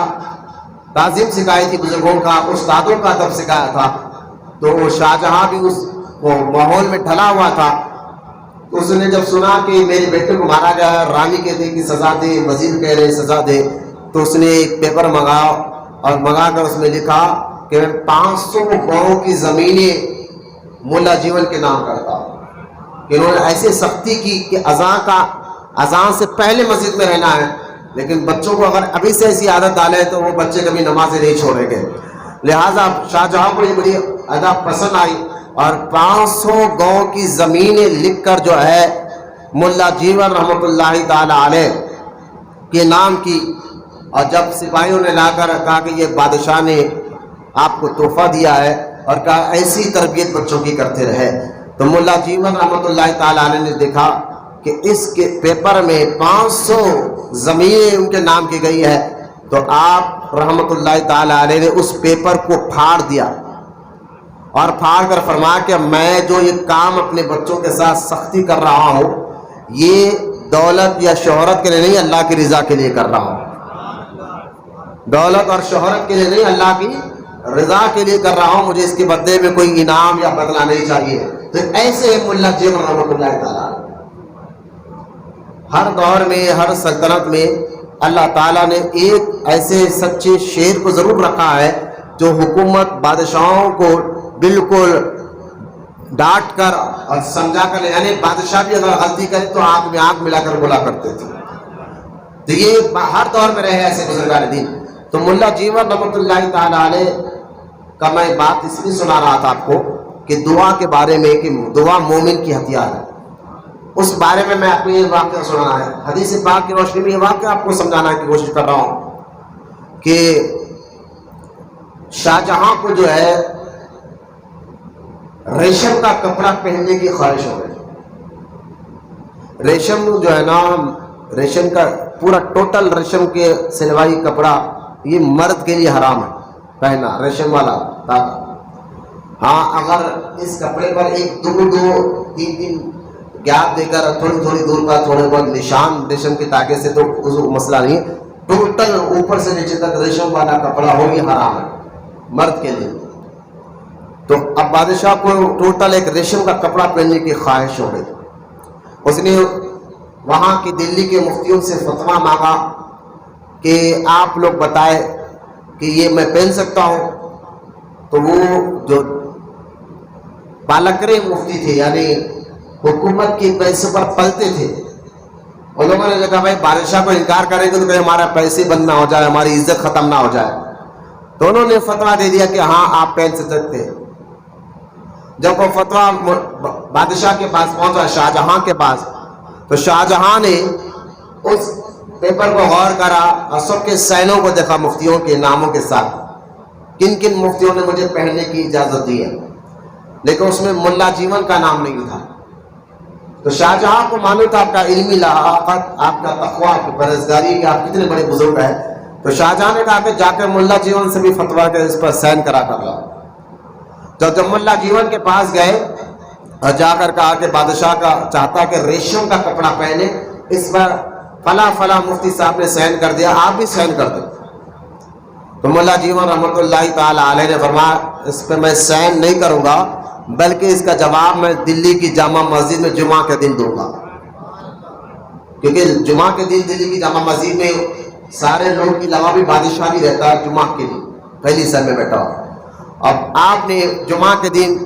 تعظیم سکھائی تھی بزرگوں کا, استادوں کا ادب سکھایا تھا. تو شاہ جہاں بھی اس ماحول میں ڈھلا ہوا تھا. تو اس نے جب سنا کہ میرے بیٹے کو مارا گیا، رانی کہتے ہیں کہ سزا دے، وزیر کہہ رہے سزا دے، تو اس نے ایک پیپر منگایا اور منگا کر اس میں لکھا کہ میں 500 گاؤں کی زمینیں ملا جیون کے نام کرتا ہوں. کہ انہوں نے ایسے سختی کی کہ اذان سے پہلے مسجد میں رہنا ہے، لیکن بچوں کو اگر ابھی سے ایسی عادت ڈالے تو وہ بچے کبھی نمازیں نہیں چھوڑیں گے. لہٰذا شاہجہاں کو یہ بڑی ادا پسند آئی اور 500 گاؤں کی زمینیں لکھ کر جو ہے ملا جیون رحمۃ اللہ تعالی علیہ کے نام کی. اور جب سپاہیوں نے لا کر کہا کہ یہ بادشاہ نے آپ کو تحفہ دیا ہے اور کہا ایسی تربیت بچوں کی کرتے رہے، تو ملا جیون رحمۃ اللہ تعالی علیہ نے دیکھا کہ اس کے پیپر میں 500 زمینیں ان کے نام کی گئی ہے، تو آپ رحمۃ اللہ تعالی علیہ نے اس پیپر کو پھاڑ دیا اور پھاڑ کر فرمایا کہ میں جو یہ کام اپنے بچوں کے ساتھ سختی کر رہا ہوں یہ دولت یا شہرت کے لیے نہیں، اللہ کی رضا کے لیے کر رہا ہوں. دولت اور شہرت کے لیے نہیں، اللہ کی رضا کے لیے کر رہا ہوں، مجھے اس کے بدلے میں کوئی انعام یا بدلہ نہیں چاہیے. تو ایسے ملا جیون رحمۃ اللہ تعالیٰ ہر دور میں، ہر سلطنت میں اللہ تعالیٰ نے ایک ایسے سچے شیر کو ضرور رکھا ہے جو حکومت بادشاہوں کو بالکل ڈانٹ کر اور سمجھا کر، یعنی بادشاہ بھی اگر غلطی کرے تو آنکھ میں آنکھ ملا کر بولا کرتے تھے. تو یہ ہر دور میں رہے ایسے بزرگان دین. تو ملا جیون رحمۃ اللہ تعالی علیہ کا میں بات اس لیے سنا رہا تھا آپ کو کہ دعا کے بارے میں، کہ دعا مومن کی ہتھیار ہے، اس بارے میں میں آپ کو یہ واقعہ سنانا ہے. حدیث پاک کی روشنی میں یہ واقعہ آپ کو سمجھانے کی کوشش کر رہا ہوں کہ شاہجہاں کو جو ہے ریشم کا کپڑا پہننے کی خواہش ہو گئی. ریشم جو ہے نا، ریشم کا پورا ٹوٹل ریشم کے سلوائی کپڑا یہ مرد کے لیے حرام ہے پہننا، ریشم والا دھاگا. ہاں اگر اس کپڑے پر ایک دو تین گیپ دے کر تھوڑی دور کا تھوڑے بہت نشان ریشم کے دھاگے سے تو مسئلہ نہیں. ٹوٹل اوپر سے نیچے تک ریشم والا کپڑا ہو یہ حرام ہے مرد کے لیے. تو اب بادشاہ کو ٹوٹل ایک ریشم کا کپڑا پہننے کی خواہش ہو گئی. اس نے وہاں کی دلی کے مفتیوں سے فتویٰ مانگا کہ آپ لوگ بتائے کہ یہ میں پہن سکتا ہوں. تو وہ جو بالکرے مفتی تھے، یعنی حکومت کے پیسے پر پلتے تھے، ان لوگوں نے کہا بھائی بادشاہ کو انکار کریں گے تو کہیں ہمارا پیسے بند نہ ہو جائے، ہماری عزت ختم نہ ہو جائے. تو انہوں نے فتویٰ دے دیا کہ ہاں آپ پہن سکتے ہیں. جب وہ فتویٰ بادشاہ کے پاس پہنچا، شاہجہاں کے پاس، تو شاہجہاں نے اس پیپر کو غور کرا اور سب کے سائنوں کو دیکھا مفتیوں کے ناموں کے ساتھ، کن کن مفتیوں نے مجھے پہننے کی اجازت دی ہے، لیکن اس میں ملا جیون کا نام نہیں تھا. تو شاہجہاں کو معلوم تھا آپ کا علمی لحاقت، آپ کا تقویٰ، آپ کی پرہیزگاری، کہ آپ کتنے بڑے بزرگ ہیں. تو شاہجہاں نے کہا کہ جا کے ملا جیون سے بھی فتویٰ کے اس پر سائن کرا کر لاؤ. جب ملا جیون کے پاس گئے اور جا کر کہا کہ بادشاہ کا چاہتا کہ ریشم کا کپڑا پہنے، اس پر فلاں مفتی صاحب نے سائن کر دیا، آپ بھی سائن کر دیں. تو ملا جیون رحمۃ اللہ تعالی علیہ نے فرمایا اس پہ میں سائن نہیں کروں گا، بلکہ اس کا جواب میں دلی کی جامع مسجد میں جمعہ کے دن دوں گا. کیونکہ جمعہ کے دن دلی کی جامع مسجد میں سارے لوگ کی علاوہ بھی بادشاہ بھی رہتا ہے جمعہ کے دن، پہلی سر میں بیٹھا ہوا. اب آپ نے جمعہ کے دن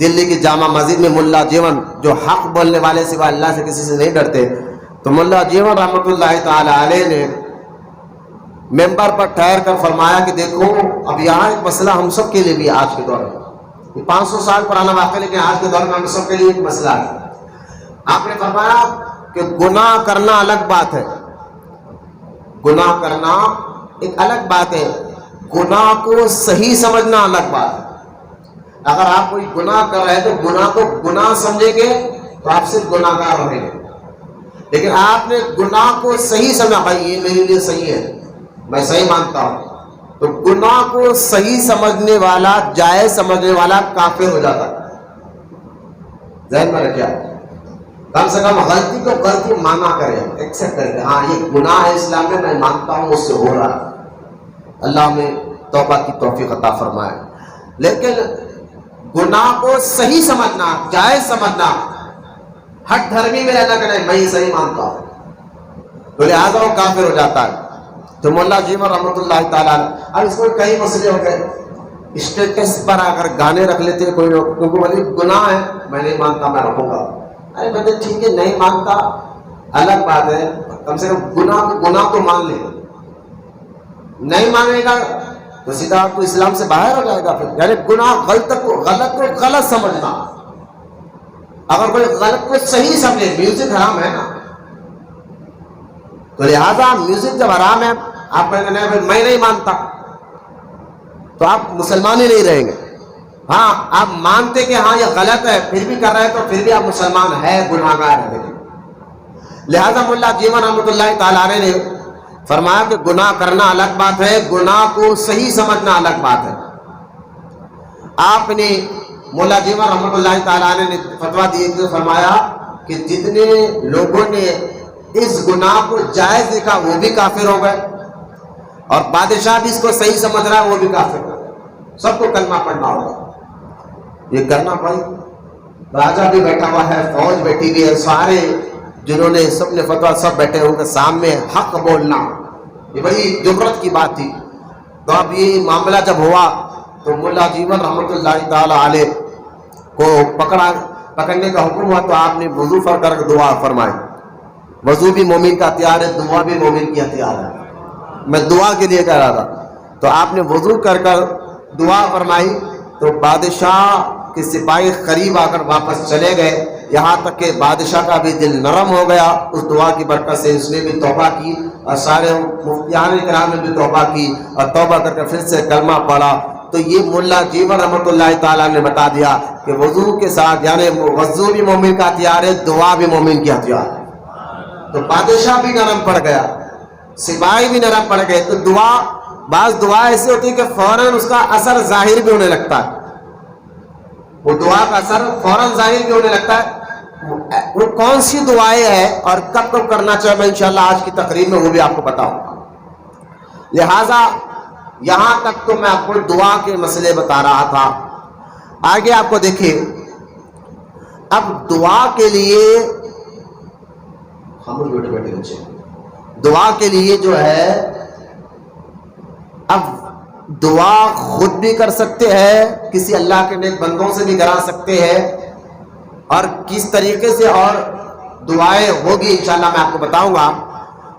دلی کی جامع مسجد میں ملا جیون جو حق بولنے والے سوا اللہ سے کسی سے نہیں ڈرتے، تو ملا جیون رحمۃ اللہ تعالی علیہ نے ممبر پر ٹھہر کر فرمایا کہ دیکھو اب یہاں ایک مسئلہ ہم سب کے لیے بھی آج کے دور میں، 500 سال پرانا واقعہ لیکن آج کے دور میں ہم سب کے لیے ایک مسئلہ ہے. آپ نے فرمایا کہ گناہ کرنا الگ بات ہے، گناہ کرنا ایک الگ بات ہے، گناہ کو صحیح سمجھنا الگ بات ہے. اگر آپ کوئی گناہ کر رہے ہیں تو گناہ کو گناہ سمجھیں گے تو آپ صرف گناہ گار رہیں گے. لیکن آپ نے گناہ کو صحیح سمجھا، بھائی یہ میرے لیے صحیح ہے، میں صحیح مانتا ہوں، تو گناہ کو صحیح سمجھنے والا، جائز سمجھنے والا کافر ہو جاتا ہے. ذہن میں رکھیں، کم سے کم غلطی کو غلطی مانا کریں، ایکسپٹ کریں کہ ہاں یہ گناہ ہے اسلام میں، میں مانتا ہوں اس سے ہو رہا ہے، اللہ ہمیں توبہ کی توفیق عطا فرمائے. لیکن گناہ کو صحیح سمجھنا، جائز سمجھنا، ہٹ دھرمی میں رہنا کہ نہیں میں یہ صحیح مانتا ہوں، تو لہٰذا وہ کافر ہو جاتا ہے۔ تو مولا جیون رحمۃ اللہ تعالیٰ اب اس کو کئی مسئلے ہو گئے، اسٹیٹس پر اگر گانے رکھ لیتے ہیں کوئی لوگ، کیونکہ بھائی گناہ ہے میں نہیں مانتا میں رکھوں گا، ارے بندے ٹھیک ہے نہیں مانتا الگ بات ہے، کم سے کم گناہ تو مان لے، نہیں مانے گا تو سیدھا تو اسلام سے باہر ہو جائے گا پھر، یعنی گناہ غلط کو غلط سمجھنا، اگر کوئی غلط کو صحیح سمجھے، میوزک حرام ہے نا، تو لہٰذا میوزک جب حرام ہے آپ کہیں گے میں نہیں مانتا، تو آپ مسلمان ہی نہیں رہیں گے۔ ہاں آپ مانتے کہ ہاں یہ غلط ہے پھر بھی کر رہے ہیں تو پھر بھی آپ مسلمان ہے، گناہگار ہے۔ لہٰذا مولا جیون رحمۃ اللہ تعالیٰ نے فرمایا کہ گناہ کرنا الگ بات ہے، گناہ کو صحیح سمجھنا الگ بات ہے۔ آپ نے مولا جیون رحمۃ اللہ تعالیٰ نے فتویٰ دیے کہ فرمایا کہ جتنے لوگوں نے اس گناہ کو جائز دیکھا وہ بھی کافر ہو گئے، اور بادشاہ بھی اس کو صحیح سمجھ رہا ہے وہ بھی کافر ہو گئے، سب کو کلمہ پڑھنا ہوگا۔ یہ کرنا بھائی، راجا بھی بیٹھا ہوا ہے، فوج بیٹھی ہوئی ہے، سارے جنہوں نے سب نے فتویٰ سب بیٹھے ہوں گے سامنے، حق بولنا یہ بڑی جرت کی بات تھی۔ تو اب یہ معاملہ جب ہوا تو مولا جیون رحمۃ اللہ تعالی علیہ کو پکڑنے کا حکم ہوا، تو آپ نے وضو کر کے دعا فرمائی۔ وضو بھی مومن کا ہتھیار ہے، دعا بھی مومن کی ہتھیار ہے، میں دعا کے لیے کہہ رہا تھا۔ تو آپ نے وضو کر دعا فرمائی، تو بادشاہ کے سپاہی قریب آ کر واپس چلے گئے، یہاں تک کہ بادشاہ کا بھی دل نرم ہو گیا اس دعا کی برکت سے، اس نے بھی توبہ کی اور سارے مفتیان کرام نے بھی توبہ کی اور توبہ کر کے پھر سے کلمہ پڑھا۔ تو یہ مولا جیون رحمۃ اللہ تعالیٰ نے بتا دیا کہ وضو کے ساتھ، یعنی وضو بھی مومن کا ہتھیار ہے، دعا بھی مومن کی ہتھیار ہے۔ تو بادشاہ بھی نرم پڑ گیا، سپاہی بھی نرم پڑ گئے۔ تو بعض دعا ایسی ہوتی ہے کہ فوراً اس کا اثر ظاہر بھی ہونے لگتا ہے، وہ دعا کا اثر فوراً ظاہر بھی ہونے لگتا ہے۔ وہ کون سی دعائیں ہیں اور کب کب کرنا چاہیے، میں انشاءاللہ آج کی تقریر میں وہ بھی آپ کو بتاؤں گا۔ لہٰذا یہاں تک تو میں آپ کو دعا کے مسئلے بتا رہا تھا۔ آگے آپ کو دیکھیں، اب دعا کے لیے بیٹھے بچے، دعا کے لیے جو ہے اب دعا خود بھی کر سکتے ہیں، کسی اللہ کے نیک بندوں سے بھی کرا سکتے ہیں، اور کس طریقے سے اور دعائیں ہوگی انشاءاللہ میں آپ کو بتاؤں گا۔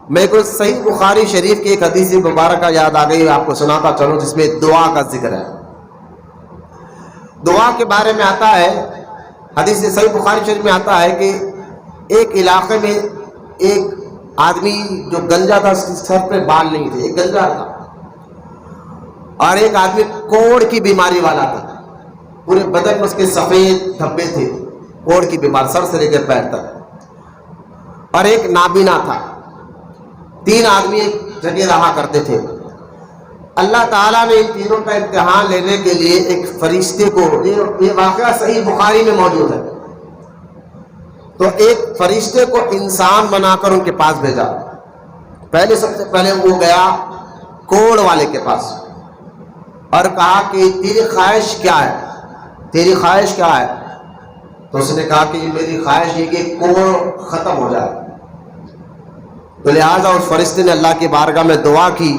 میرے کو صحیح بخاری شریف کی ایک حدیث مبارکہ یاد آ گئی، آپ کو سناتا چلوں، جس میں دعا کا ذکر ہے۔ دعا کے بارے میں آتا ہے، حدیث صحیح بخاری شریف میں آتا ہے کہ ایک علاقے میں ایک آدمی جو گنجا تھا، اس کے سر پہ بال نہیں تھے، ایک گنجا تھا، اور ایک آدمی کوڑ کی بیماری والا تھا، پورے بدن میں اس کے سفید دھبے تھے، کوڑ کی بیمار سر سے لے کے پیر تک، اور ایک نابینا تھا۔ تین آدمی ایک جگہ رہا کرتے تھے۔ اللہ تعالیٰ نے ان تینوں کا امتحان لینے کے لیے ایک فرشتے کو، یہ واقعہ صحیح بخاری میں موجود ہے، تو ایک فرشتے کو انسان بنا کر ان کے پاس بھیجا۔ پہلے سب سے پہلے وہ گیا کوڑ والے کے پاس اور کہا کہ تیری خواہش کیا ہے، تیری خواہش کیا ہے؟ تو اس نے کہا کہ میری خواہش یہ کہ کوڑ ختم ہو جائے۔ تو لہٰذا اس فرشتے نے اللہ کی بارگاہ میں دعا کی،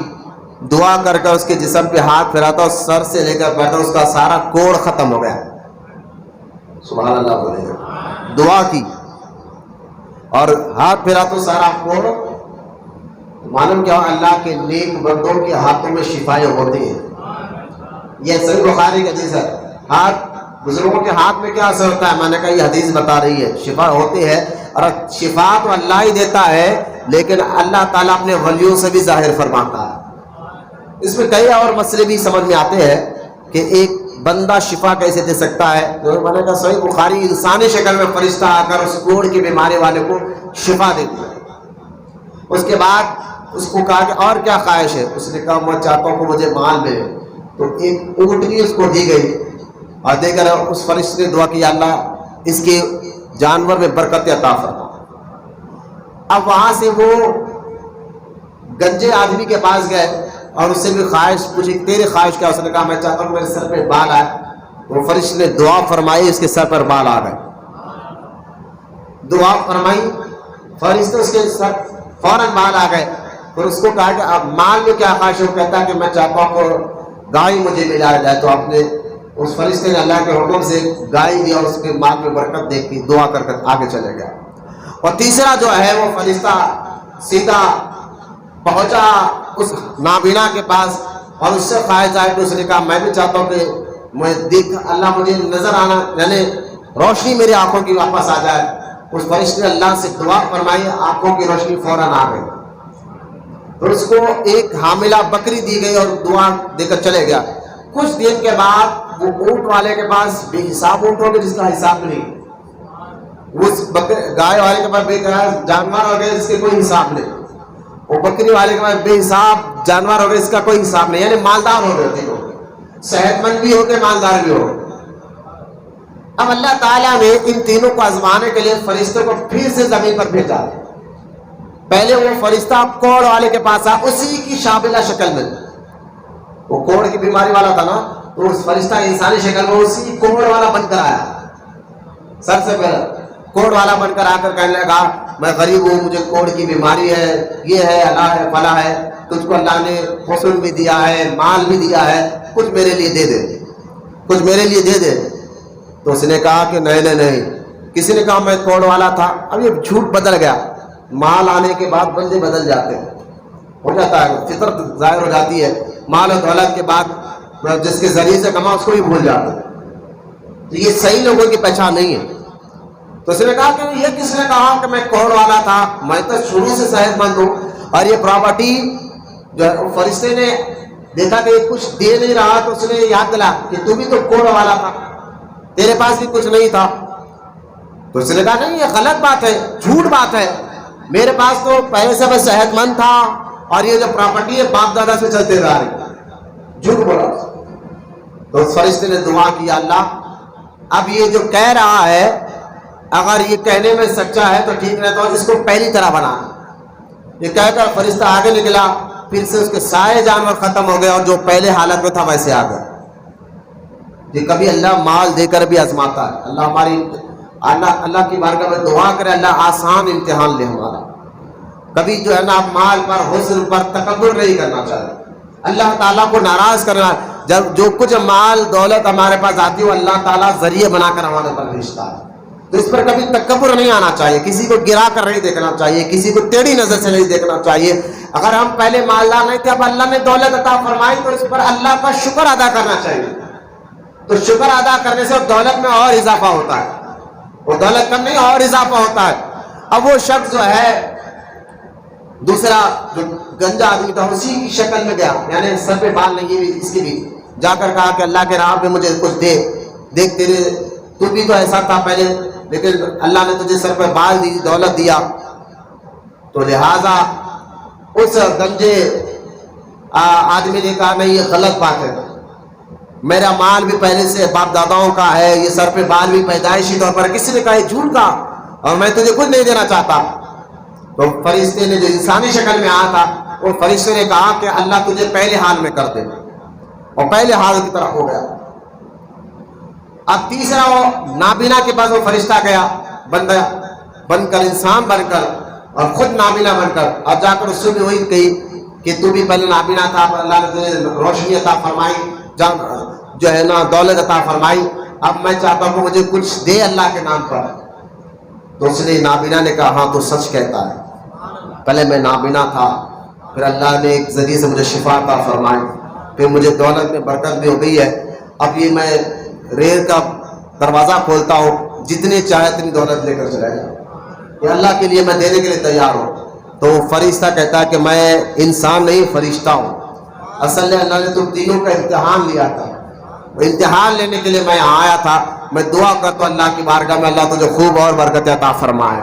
دعا کر کے اس کے جسم پہ ہاتھ پھیراتا، اس سر سے لے کر بیٹھا، اس کا سارا کوڑ ختم ہو گیا۔ سبحان اللہ بولے گا، دعا کی اور ہاتھ پھیرا تو سارا کوڑ۔ معلوم کیا، اللہ کے نیک بندوں کے ہاتھوں میں شفائیں ہوتی ہیں، یہ صحیح بخاری کی حدیث ہے۔ ہاتھ، بزرگوں کے ہاتھ میں کیا اثر ہوتا ہے، میں نے کہا یہ حدیث بتا رہی ہے، شفا ہوتی ہے، اور شفا تو اللہ ہی دیتا ہے، لیکن اللہ تعالیٰ اپنے ولیوں سے بھی ظاہر فرماتا ہے۔ اس میں کئی اور مسئلے بھی سمجھ میں آتے ہیں کہ ایک بندہ شفا کیسے دے سکتا ہے، تو میں نے کہا صحیح بخاری، انسانی شکل میں فرشتہ آ کر اس کوڑ کی بیماری والے کو شفا دے دیا۔ اس کے بعد اس کو کہا کہ اور کیا خواہش ہے، اس نے کہا میں چاہتا ہوں کہ مجھے مال ملے، تو ایک اونٹنی اس کو دی گئی، اور دے کر اس فرشتے نے دعا کی اللہ اس کے جانور میں برکت عطا فرما۔ اب وہاں سے وہ گنجے آدمی کے پاس گئے اور اس سے بھی خواہش پوچھی، تیری خواہش کیا؟ اس نے کہا میں چاہتا ہوں میرے سر پہ بال آئے۔ وہ فرشتے نے دعا فرمائی، اس کے سر پر بال آ گئے۔ دعا فرمائی، فرشتے اس کے ساتھ فوراً مال آ گئے. پھر اس کو کہا کہ اب مال میں کیا خواہش ہے؟ وہ کہتا ہے کہ میں چاہتا ہوں کہ گائے مجھے ملا جائے. تو آپ نے اس فرشتے نے اللہ کے حکم سے گائے دیا اور اس کے مال میں برکت دیکھ کے دعا کر کر آگے چلے گیا. اور تیسرا جو ہے وہ فرشتہ سیدھا پہنچا اس نابینا کے پاس اور اس سے خواہش آئے. تو اس نے کہا میں بھی چاہتا ہوں کہ میں دیکھ اللہ مجھے نظر آنا، یعنی روشنی میری آنکھوں کی واپس آ جائے. اس فرشتے نے اللہ سے دعا فرمائی، آنکھوں کی روشنی فوراً آ گئی. پھر اس کو ایک حاملہ بکری دی گئی اور دعا دے کر چلے گیا. کچھ دن کے بعد وہ اونٹ والے کے پاس بے حساب اونٹ ہو گئے جس کا حساب نہیں، اس گائے والے کے پاس بے جانور ہو گئے جس کے کوئی حساب نہیں، وہ بکری والے کے پاس بے حساب جانور ہو گئے اس کا کوئی حساب نہیں. یعنی مالدار ہو گئے تینوں، صحت مند بھی ہو گئے، مالدار بھی ہو گئے. اب اللہ تعالیٰ نے ان تینوں کو آزمانے کے لیے فرشتوں کو پھر سے زمین پر بھیجا. پہلے وہ فرشتہ کوڑ والے کے پاس آیا اسی کی شابلہ شکل میں، وہ کوڑ کی بیماری والا تھا نا، تو اس فرشتہ انسانی شکل میں اسی کوڑ والا بن کر آیا. سب سے پہلے کوڑ والا بن کر آ کر کہنے لگا میں غریب ہوں، مجھے کوڑ کی بیماری ہے، یہ ہے، اللہ ہے، فلاں ہے، تجھ کو اللہ نے حسن بھی دیا ہے، مال بھی دیا ہے، کچھ میرے لیے دے دے، کچھ میرے لیے دے دے. تو اس نے کہا کہ نہیں نہیں نہیں. کسی نے کہا میں کوڑ والا تھا. اب یہ جھوٹ بدل گیا. مال آنے کے بعد بندے بدل جاتے ہیں، ہو جاتا ہے، فطرت ظاہر ہو جاتی ہے. مال و دولت کے بعد جس کے ذریعے سے کما اس کو بھی بھول جاتے ہیں. تو یہ صحیح لوگوں کی پہچان نہیں ہے. تو اس نے کہا کہ یہ کس نے کہا کہ میں کوڑ والا تھا؟ میں تو شروع سے صحت مند ہوں. اور یہ پراپرٹی جو ہے فرشتے نے دیکھا کہ یہ کچھ دے نہیں رہا تو اس نے یاد دلا کہ تو بھی تو کوڑ والا تھا، تیرے پاس بھی کچھ نہیں تھا. تو اس نے کہا نہیں یہ غلط بات ہے، جھوٹ بات ہے، میرے پاس تو پہلے سے میں صحت مند تھا اور یہ جو پراپرٹی ہے باپ دادا سے چلتے رہا ہے. جھوٹ بولا. تو اس فرشتے نے دعا کیا اللہ اب یہ جو کہہ رہا ہے اگر یہ کہنے میں سچا ہے تو ٹھیک رہتا ہے، اس کو پہلی طرح بنا. یہ کہہ کر فرشتہ آگے نکلا، پھر سے اس کے سارے جانور ختم ہو گئے اور جو پہلے حالت میں تھا ویسے آ گیا. یہ کبھی اللہ مال دے کر بھی آزماتا ہے. اللہ ہماری اللہ کی بارگاہ میں دعا کرے اللہ آسان امتحان لے ہمارا. کبھی جو ہے نا مال پر حسن پر تکبر نہیں کرنا چاہیے، اللہ تعالیٰ کو ناراض کرنا. جب جو کچھ مال دولت ہمارے پاس آتی ہے وہ اللہ تعالیٰ ذریعے بنا کر ہمارے پر بھیجتا ہے. تو اس پر کبھی تکبر نہیں آنا چاہیے، کسی کو گرا کر نہیں دیکھنا چاہیے، کسی کو ٹیڑھی نظر سے نہیں دیکھنا چاہیے. اگر ہم پہلے مالدار نہیں تھے اب اللہ نے دولت عطا فرمائی تو اس پر اللہ کا شکر ادا کرنا چاہیے. تو شکر ادا کرنے سے دولت میں اور اضافہ ہوتا ہے، وہ دولت کم نہیں اور اضافہ ہوتا ہے. اب وہ شخص جو ہے دوسرا جو گنجا آدمی تھا اسی کی شکل میں گیا، یعنی سر پہ بال نہیں بھی اس کی بھی، جا کر کہا کہ اللہ کے راہ پہ مجھے کچھ دے، دیکھ تیرے تو بھی تو ایسا تھا پہلے لیکن اللہ نے تجھے سر پہ بال دی، دولت دیا. تو لہذا اس گنجے آدمی نے کہا نہیں یہ غلط بات ہے، میرا مال بھی پہلے سے باپ داداؤں کا ہے، یہ سر پہ بال بھی پیدائشی طور پر. کسی نے کہا یہ جھوٹ کا اور میں تجھے کچھ نہیں دینا چاہتا. تو فرشتے نے جو انسانی شکل میں آیا تھا وہ فرشتے نے کہا کہ اللہ تجھے پہلے حال میں کر دے، اور پہلے حال کی طرح ہو گیا. اب تیسرا وہ نابینا کے پاس وہ فرشتہ گیا بندہ بن کر، انسان بن کر اور خود نابینا بن کر، اور جا کر اس سے بھی وہی کہی کہ تو بھی پہلے نابینا تھا، اللہ نے تجھے روشنی عطا فرمائی، جو ہے نا دولت عطا فرمائی، اب میں چاہتا ہوں کہ مجھے کچھ دے اللہ کے نام پر. تو اس نے نابینا نے کہا ہاں تو سچ کہتا ہے، پہلے میں نابینا تھا، پھر اللہ نے ایک ذریعے سے مجھے شفا عطا فرمائی، پھر مجھے دولت میں برکت بھی ہو گئی ہے. اب یہ میں ریل کا دروازہ کھولتا ہوں، جتنے چاہے اتنی دولت لے کر چلا جائے، یہ اللہ کے لیے میں دینے کے لیے تیار ہوں. تو فرشتہ کہتا ہے کہ میں انسان نہیں فرشتہ ہوں. اصل میں اللہ نے تم تینوں کا امتحان لیا تھا، وہ امتحان لینے کے لیے میں یہاں آیا تھا. میں دعا کرتا ہوں اللہ کی بارگاہ میں اللہ تجھے خوب اور برکت عطا فرمائے.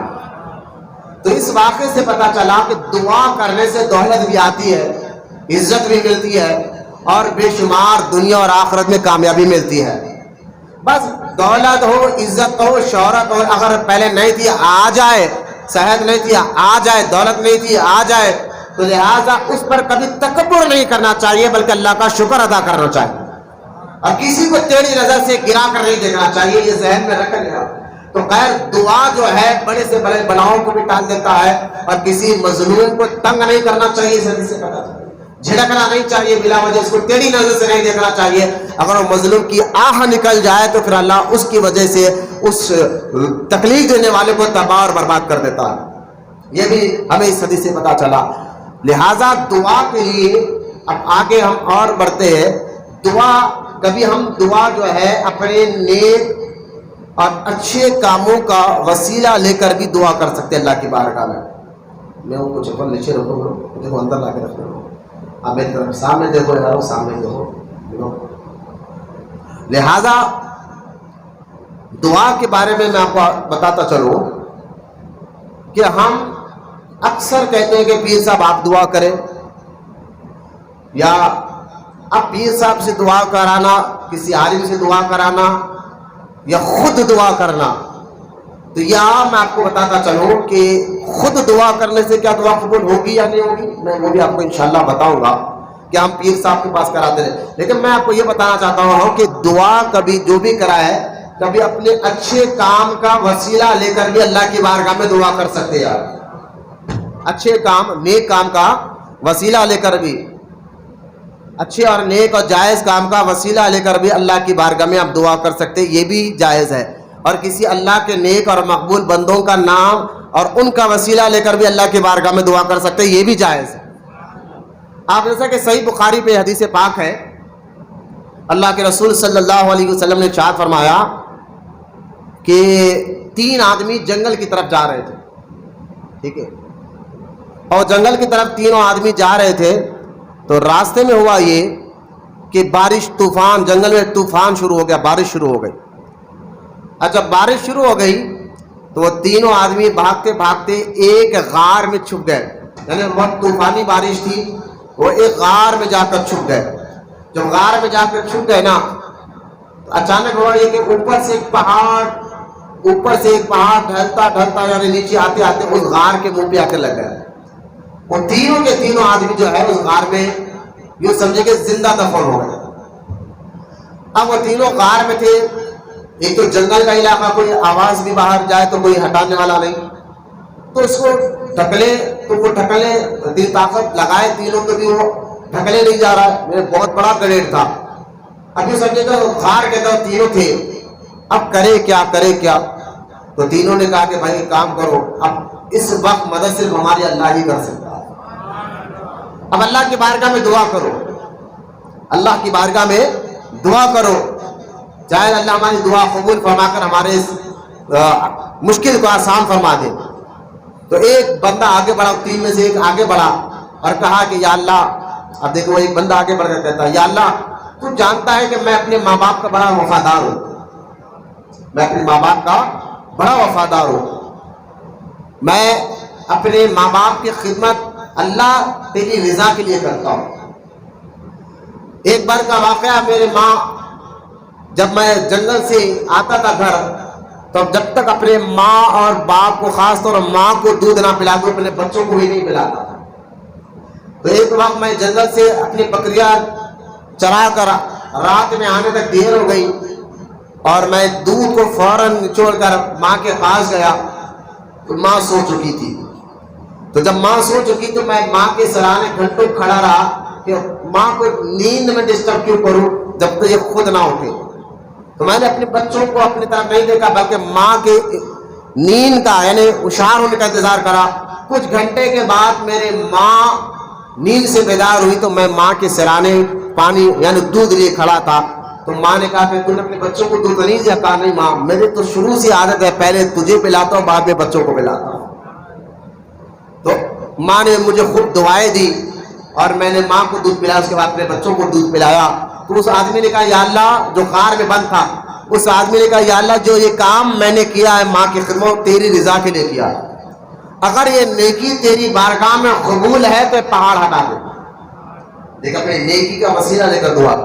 تو اس واقعے سے پتا چلا کہ دعا کرنے سے دولت بھی آتی ہے، عزت بھی ملتی ہے اور بے شمار دنیا اور آخرت میں کامیابی ملتی ہے. بس دولت ہو، عزت ہو، شہرت ہو، اگر پہلے نہیں تھی آ جائے، صحت نہیں تھی آ جائے، دولت نہیں تھی آ جائے، تو لہٰذا اس پر کبھی تکبر نہیں کرنا چاہیے بلکہ اللہ کا شکر ادا کرنا چاہیے، اور کسی کو ٹیڑھی نظر سے گرا کر نہیں دیکھنا چاہیے. یہ ذہن میں رکھ لیا تو خیر دعا جو ہے بڑے سے بڑے بلاؤں کو بھی ٹال دیتا ہے، اور کسی مظلوم کو تنگ نہیں کرنا چاہیے، اس حدیث سے پتہ چلتا ہے۔ جھڑکنا نہیں چاہیے بلا وجہ، اس کو ٹیڑھی نظر سے نہیں دیکھنا چاہیے۔ اگر وہ مظلوم کی آہ نکل جائے تو پھر اللہ اس کی وجہ سے اس تکلیف دینے والے کو تباہ اور برباد کر دیتا ہے۔ یہ بھی ہمیں اس حدیث سے پتہ چلا۔ لہذا دعا کے لیے اب آگے ہم اور بڑھتے ہیں۔ دعا کبھی ہم دعا جو ہے اپنے نیک اور اچھے کاموں کا وسیلہ لے کر بھی دعا کر سکتے ہیں اللہ کی بارگاہ میں۔ میں ان کو چپل نیچے رکھو، دیکھو اندر لا کے رکھو، آپ میری طرف سامنے دیکھو یارو، سامنے دیکھو۔ لہذا دعا کے بارے میں آپ کو بتاتا چلوں کہ ہم اکثر کہتے ہیں کہ پیر صاحب آپ دعا کریں، یا اب پیر صاحب سے دعا کرانا، کسی عالم سے دعا کرانا، یا خود دعا کرنا۔ تو یہاں میں آپ کو بتاتا چلوں کہ خود دعا کرنے سے کیا دعا قبول ہوگی یا نہیں ہوگی، میں وہ بھی آپ کو انشاءاللہ بتاؤں گا کہ ہم پیر صاحب کے پاس کراتے ہیں۔ لیکن میں آپ کو یہ بتانا چاہتا ہوں کہ دعا کبھی جو بھی کرائے، کبھی اپنے اچھے کام کا وسیلہ لے کر بھی اللہ کی بارگاہ میں دعا کر سکتے ہیں۔ یار اچھے کام، نیک کام کا وسیلہ لے کر بھی، اچھے اور نیک اور جائز کام کا وسیلہ لے کر بھی اللہ کی بارگاہ میں آپ دعا کر سکتے، یہ بھی جائز ہے۔ اور کسی اللہ کے نیک اور مقبول بندوں کا نام اور ان کا وسیلہ لے کر بھی اللہ کی بارگاہ میں دعا کر سکتے، یہ بھی جائز ہے۔ آپ جیسا کہ صحیح بخاری پہ حدیث پاک ہے، اللہ کے رسول صلی اللہ علیہ وسلم نے ارشاد فرمایا کہ 3 آدمی جنگل کی طرف جا رہے تھے، ٹھیک ہے، اور جنگل کی طرف تینوں آدمی جا رہے تھے، تو راستے میں ہوا یہ کہ بارش، طوفان، جنگل میں طوفان شروع ہو گیا، بارش شروع ہو گئی۔ اور جب بارش شروع ہو گئی تو وہ تینوں آدمی بھاگتے بھاگتے ایک غار میں چھپ گئے، یعنی بہت طوفانی بارش تھی، وہ ایک غار میں جا کر چھپ گئے۔ جب غار میں جا کر چھپ گئے نا، تو اچانک ہوا یہ کہ اوپر سے ایک پہاڑ ڈھلتا ڈھلتا یعنی نیچے آتے آتے اس غار کے منہ پہ آ کے لگ گیا۔ وہ تینوں کے تینوں آدمی جو ہے اس غار میں یہ سمجھے کہ زندہ دفن ہو گئے۔ اب وہ تینوں غار میں تھے، ایک تو جنگل کا علاقہ، کوئی آواز بھی باہر جائے تو کوئی ہٹانے والا نہیں، تو اس کو ڈھکلے، تو وہ ڈھکلے دل طاقت لگائے تینوں کو بھی وہ ڈھکلے نہیں جا رہا، میرے بہت بڑا گریڈ تھا۔ اب یہ سمجھے کہ غار کے اندر تینوں تھے، اب کرے کیا؟ تو تینوں نے کہا کہ بھائی کام کرو، اب اس وقت مدد صرف ہماری اللہ ہی کر سکتا ہے، اب اللہ کی بارگاہ میں دعا کرو، اللہ کی بارگاہ میں دعا کرو، چاہے اللہ ہماری دعا قبول فرما کر ہمارے اس مشکل کو آسان فرما دے۔ تو ایک بندہ آگے بڑھا، 3 میں سے ایک آگے بڑھا اور کہا کہ یا اللہ، اب دیکھو ایک بندہ آگے بڑھ کر کہتا ہے یا اللہ تو جانتا ہے کہ میں اپنے ماں باپ کا بڑا وفادار ہوں، میں اپنے ماں باپ کا بڑا وفادار ہوں، میں اپنے ماں باپ کی خدمت اللہ تیری رضا کے لیے کرتا ہوں۔ ایک بار کا واقعہ، میرے ماں جب میں جنگل سے آتا تھا گھر، تو جب تک اپنے ماں اور باپ کو، خاص طور ماں کو دودھ نہ پلا دوں اپنے بچوں کو بھی نہیں پلاتا تھا۔ تو ایک وقت میں جنگل سے اپنی بکریاں چرا کر رات میں آنے تک دیر ہو گئی، اور میں دودھ کو فوراً نچوڑ کر ماں کے پاس گیا تو ماں سو چکی تھی۔ تو جب ماں سو چکی تو میں ماں کے سرانے گھنٹوں کھڑا رہا کہ ماں کو نیند میں ڈسٹرب کیوں کروں جب تک یہ خود نہ اٹھے۔ تو میں نے اپنے بچوں کو اپنی طرف نہیں دیکھا، بلکہ ماں کے نیند کا یعنی ہوشیار ہونے کا انتظار کرا۔ کچھ گھنٹے کے بعد میرے ماں نیند سے بیدار ہوئی تو میں ماں کے سرانے پانی یعنی دودھ لیے کھڑا تھا۔ تو ماں نے کہا کہ تم نے اپنے بچوں کو دودھ نہیں دیا؟ کہا نہیں ماں، میرے تو شروع سے عادت ہے پہلے تجھے پلاتا ہوں بعد میں بچوں کو پلاتا ہوں۔ تو ماں نے مجھے خوب دعائیں دی اور میں نے ماں کو دودھ پلایا، اس کے بعد اپنے بچوں کو دودھ پلایا۔ تو اس آدمی نے کہا یا اللہ، جو غار میں بند تھا، اس آدمی نے کہا یا اللہ جو یہ کام میں نے کیا ہے ماں کی خدمت تیری رضا کے لیے کیا، اگر یہ نیکی تیری بارگاہ میں قبول ہے تو پہاڑ ہٹا دے۔ دیکھ اپنے نیکی کا وسیلہ لے کر دعا،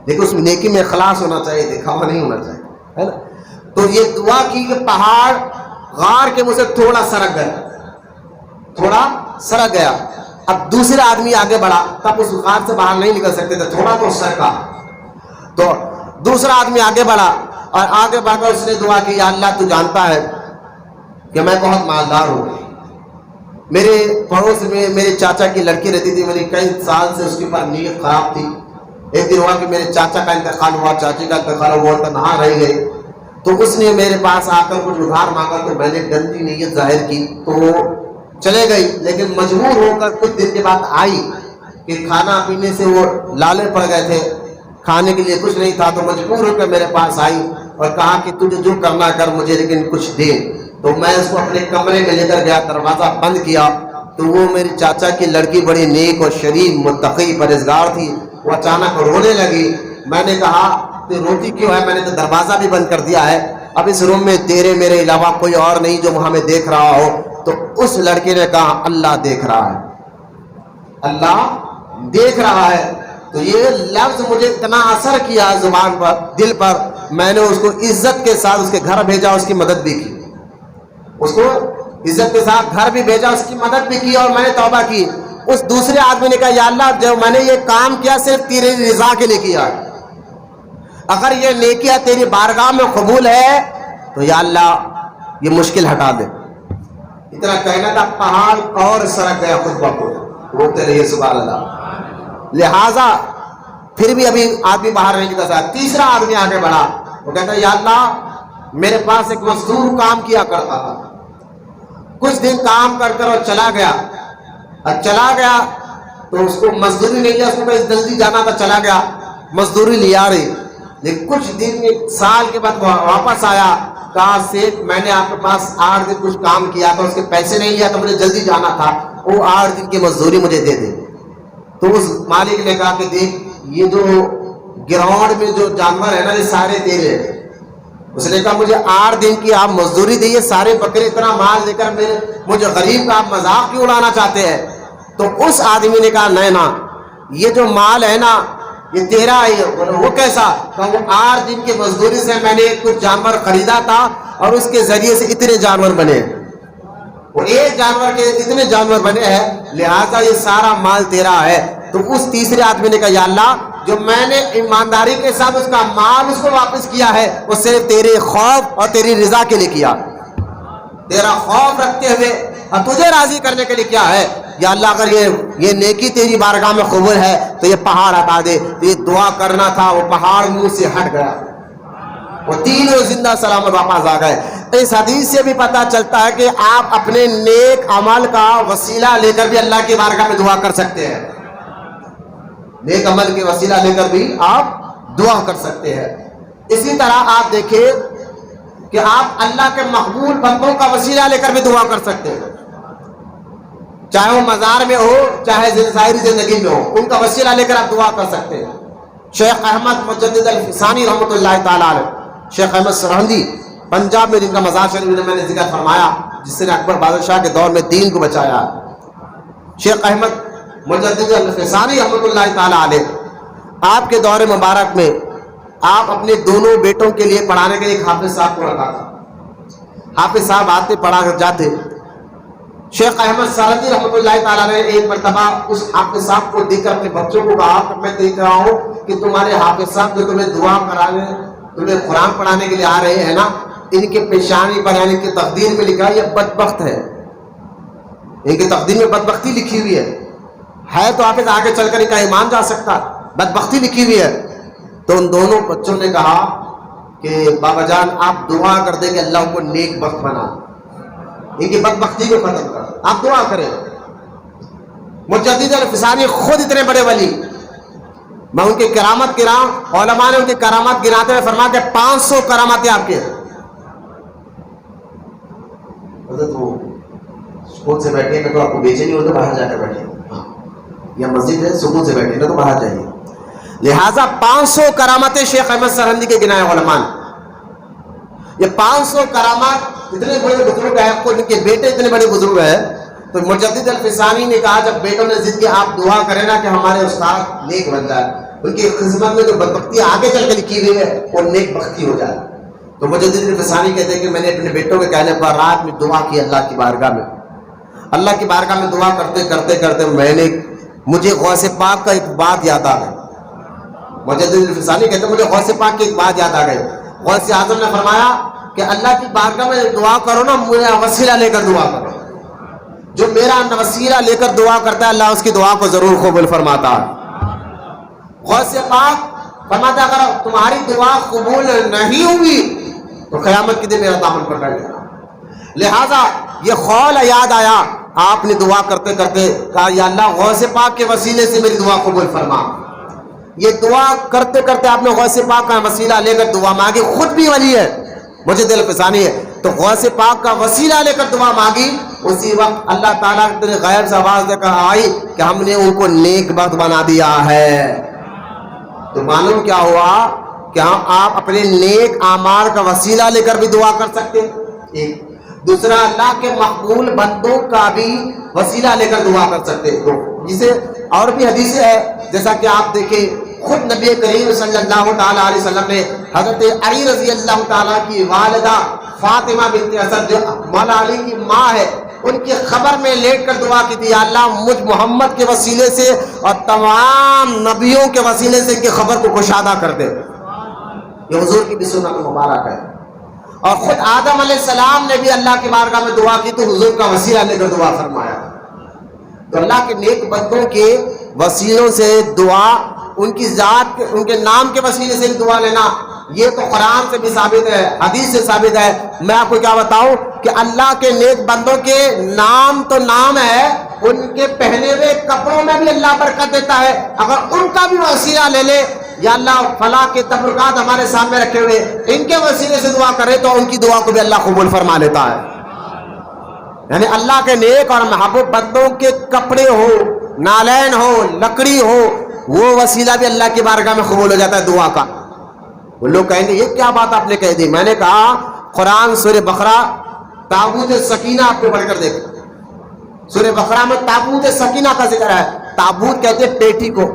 دیکھو اس میں نیکی میں اخلاص ہونا چاہیے، دکھاوا نہیں ہونا چاہیے، ہے نا۔ تو یہ دعا کی کہ پہاڑ غار کے منہ سے تھوڑا سرک گیا۔ اب دوسرا آدمی آگے بڑھا، تب اس غار سے باہر نہیں نکل سکتے تھے، تھوڑا تو سرکا۔ تو دوسرا آدمی آگے بڑھا اور آگے بڑھ کر اس نے دعا کی یا اللہ تو جانتا ہے کہ میں بہت مالدار ہوں، میرے پڑوس میں میرے چاچا کی لڑکی رہتی تھی، میری کئی سال سے اس کے اوپر نیت خراب تھی. ایک دن ہوا کہ میرے چاچا کا انتقال ہوا، چاچی کا انتقال ہوا، تنہا رہ گئے، تو اس نے میرے پاس آ کر کچھ ادھار مانگا تو میں نے گندی نیت ظاہر کی تو وہ چلے گئی. لیکن مجبور ہو کر کچھ دن کے بعد آئی کہ کھانا پینے سے وہ لالے پڑ گئے تھے، کھانے کے لیے کچھ نہیں تھا، تو مجبور ہو کر میرے پاس آئی اور کہا کہ تجھے جو کرنا کر مجھے لیکن کچھ دے. تو میں اس کو اپنے کمرے میں لے کر گیا، دروازہ بند کیا تو وہ میری چاچا کی لڑکی بڑی نیک اور شریف متقی پرہیزگار تھی، وہ اچانک رونے لگی. میں نے کہا تو روتی کیوں ہے؟ میں نے تو دروازہ بھی بند کر دیا ہے، اب اس روم میں تیرے میرے علاوہ کوئی اور نہیں جو ہمیں دیکھ رہا ہو. تو اس لڑکے نے کہا اللہ دیکھ رہا ہے، اللہ دیکھ رہا ہے. تو یہ لفظ مجھے اتنا اثر کیا زبان پر، دل پر، میں نے اس کو عزت کے ساتھ اس کے گھر بھیجا، اس کی مدد بھی کی، اس کو عزت کے ساتھ گھر بھی بھیجا، اس کی مدد بھی کی، اور میں نے توبہ کی. اس دوسرے آدمی نے کہا یا اللہ جو میں نے یہ کام کیا صرف تیری رضا کے لیے کیا، اگر یہ نیکیاں تیری بارگاہ میں قبول ہے تو یا اللہ یہ مشکل ہٹا دے. اتنا کہنا تھا، پہاڑ اور سرک گیا خود بخود، روتے رہیے سبحان اللہ. لہذا پھر بھی ابھی آدمی باہر نہیں نکل سکتا. تیسرا آدمی آگے بڑھا، وہ کہتا ہے یا اللہ میرے پاس ایک مزدور کام کیا کرتا تھا، کچھ دن کام کر کر اور چلا گیا تو اس کو مزدوری نہیں لیا، اس کو کہیں جلدی جانا تھا، چلا گیا، مزدوری لیا رہی. لیکن کچھ دن سال کے بعد واپس آیا، کہا سیٹ میں نے آپ کے پاس 8 دن کچھ کام کیا تھا، اس کے پیسے نہیں لیا تو مجھے جلدی جانا تھا، وہ 8 دن کی مزدوری مجھے دے دے. تو اس مالک نے کہا کہ دیکھ یہ جو گراؤنڈ میں جو جانور ہے نا یہ سارے تیرے ہیں. اس نے کہا مجھے 8 دن کی آپ مزدوری دیے، سارے بکرے اتنا مال دے کر مجھے غریب کا آپ مذاق کیوں اڑانا چاہتے ہیں؟ تو اس آدمی نے کہا نہیں نا، یہ جو مال ہے نا یہ تیرا ہے. وہ کیسا؟ کہ وہ 8 دن کی مزدوری سے میں نے کچھ جانور خریدا تھا اور اس کے ذریعے سے اتنے جانور بنے، وہ ایک جانور کے اتنے جانور بنے ہیں، لہذا یہ سارا مال تیرا ہے. تو اس تیسرے آدمی نے کہا یا اللہ جو میں نے ایمانداری کے ساتھ اس کا مال اس کو واپس کیا ہے وہ صرف تیرے خوف اور تیری رضا کے لیے کیا، تیرا خوف رکھتے ہوئے اور تجھے راضی کرنے کے لیے کیا ہے. یا اللہ اگر یہ نیکی تیری بارگاہ میں قبول ہے تو یہ پہاڑ ہٹا دے. تو یہ دعا کرنا تھا، وہ پہاڑ منہ سے ہٹ گیا، وہ تینوں زندہ سلامت واپس آ گئے. اس حدیث سے بھی پتہ چلتا ہے کہ آپ اپنے نیک عمل کا وسیلہ لے کر بھی اللہ کی بارگاہ میں دعا کر سکتے ہیں، نیک عمل کے وسیلہ لے کر بھی آپ دعا کر سکتے ہیں. اسی طرح آپ دیکھیں کہ آپ اللہ کے مقبول بندوں کا وسیلہ لے کر بھی دعا کر سکتے ہیں، چاہے وہ مزار میں ہو چاہے ظاہری زندگی میں ہو، ان کا وسیلہ لے کر آپ دعا کر سکتے ہیں. شیخ احمد مجدد الفسانی رحمۃ اللہ تعالیٰ علیہ، شیخ احمد سرہندی پنجاب میں جن کا مزار شریف میں نے ذکر فرمایا، جس نے اکبر بادشاہ کے دور میں دین کو بچایا، شیخ احمد مجدد الفسانی رحمۃ اللہ تعالیٰ علیہ، آپ کے دور مبارک میں آپ اپنے دونوں بیٹوں کے لیے پڑھانے کے لیے ایک حافظ صاحب کو رکھا تھا. حافظ صاحب آتے پڑھا کر جاتے. شیخ احمد سرہندی رحمۃ اللہ تعالیٰ نے ایک مرتبہ اس حافظ صاحب کو دیکھ کر اپنے بچوں کو کہا کہ میں دیکھ رہا ہوں کہ تمہارے حافظ صاحب جو تمہیں دعا کرانے تمہیں قرآن پڑھانے کے لیے آ رہے ہیں نا، ان کے پیشانی پر یعنی کی تقدیر میں لکھا ہے یہ بدبخت ہے، ان کی تقدیر میں بدبختی لکھی ہوئی ہے تو حافظ آگے چل کر ان کا ایمان جا سکتا، بدبختی لکھی ہوئی ہے. تو ان دونوں بچوں نے کہا کہ بابا جان آپ دعا کر دیں کہ اللہ کو نیک بخت بنا، ان کی بدبختی کو ختم کر، آپ دعا کریں. مجدد الفسانی خود اتنے بڑے ولی، میں ان کی کرامت گراؤں، علماء نے ان کی کرامت گراتے ہوئے فرمایا کہ 500 کرامتیں آپ کے. سکون سے بیٹھے نا تو آپ کو بیچے نہیں ہوتے، باہر جا کر بیٹھے، یا مسجد ہے سکون سے بیٹھے نا تو باہر جائیے. لہٰذا 500 کرامتیں شیخ احمد سرہندی کے گنائے علماء نے. یہ 500 کرامات اتنے بڑے بزرگ ہیں، ان کے بیٹے اتنے بڑے بزرگ ہیں. تو مجدد الفسانی نے کہا جب بیٹوں نے ضد کی آپ دعا کریں نا کہ ہمارے استاد نیک بن جائے، ان کی خدمت میں جو بدبختی آگے چل کے لکھی ہوئی ہے وہ نیک بختی ہو جائے. تو مجدد الفسانی کہتے ہیں کہ میں نے اپنے بیٹوں کے کہنے پر رات میں دعا کی اللہ کی بارگاہ میں، اللہ کی بارگاہ میں دعا کرتے کرتے کرتے مجھے غوث پاک کا ایک بات یاد آ گئی. مجدد الفسانی کہتے ہیں مجھے غوث پاک کی ایک بات یاد آ گئی. غوث اعظم نے فرمایا کہ اللہ کی بارگاہ میں دعا کرو نا، میرا وسیلہ لے کر دعا کرو، جو میرا وسیلہ لے کر دعا کرتا ہے اللہ اس کی دعا کو ضرور قبول فرماتا ہے۔ غوث پاک فرماتا ہے اگر تمہاری دعا قبول نہیں ہوئی تو قیامت کے دن میرا دامن پکڑ لینا۔ لہذا یہ قول یاد آیا، آپ نے دعا کرتے کرتے کہا یا اللہ غوث پاک کے وسیلے سے میری دعا قبول فرما۔ یہ دعا کرتے کرتے آپ نے غوث پاک کا وسیلہ لے کر دعا مانگی، خود بھی ولی ہے، مجھے دل پسانی ہے، تو غوث پاک کا وسیلہ لے کر دعا مانگی، اسی وقت اللہ تعالیٰ کی غیب سے آواز دے کر آئی کہ ہم نے ان کو نیک بخت بنا دیا ہے۔ تو معلوم کیا ہوا کہ آپ اپنے نیک اعمال کا وسیلہ لے کر بھی دعا کر سکتے ہیں، ایک دوسرا اللہ کے مقبول بندوں کا بھی وسیلہ لے کر دعا کر سکتے ہیں، جسے اور بھی حدیث ہے جیسا کہ آپ دیکھیں خود نبی کریم صلی اللہ تعالیٰ علیہ وسلم نے حضرت علی رضی اللہ تعالیٰ کی والدہ فاطمہ بنت اسد جو مولا علی کی ماں ہے ان کی خبر میں لیٹ کر دعا کی تھی، یا اللہ مجھ محمد کے وسیلے سے اور تمام نبیوں کے وسیلے سے ان کی خبر کو کشادہ کر دے۔ یہ حضور کی بھی سنت مبارک ہے، اور خود آدم علیہ السلام نے بھی اللہ کی بارگاہ میں دعا کی تو حضور کا وسیلہ لے کر دعا فرمایا۔ تو اللہ کے نیک بندوں کے وسیلوں سے دعا، ان کی ذات ان کے نام کے وسیلے سے دعا لینا، یہ تو قرآن سے بھی ثابت ہے، حدیث سے ثابت ہے۔ میں آپ کو کیا بتاؤں کہ اللہ کے نیک بندوں کے نام تو نام ہے، ان کے پہنے ہوئے کپڑوں میں بھی اللہ برکت دیتا ہے، اگر ان کا بھی وسیلہ لے لے، یا اللہ فلاں کے تبرکات ہمارے سامنے رکھے ہوئے ان کے وسیلے سے دعا کرے تو ان کی دعا کو بھی اللہ قبول فرما لیتا ہے۔ یعنی اللہ کے نیک اور محبوب بندوں کے کپڑے ہو، نالین ہو، لکڑی ہو، وہ وسیلہ بھی اللہ کی بارگاہ میں قبول ہو جاتا ہے دعا کا۔ وہ لوگ کہیں گے یہ کیا بات آپ نے کہہ دی؟ میں نے کہا قرآن سورہ بقرہ تابوت سکینہ آپ کو پڑھ کر دیکھ، سورہ بقرہ میں تابوت سکینہ کا ذکر ہے۔ تابوت کہتے پیٹی کو،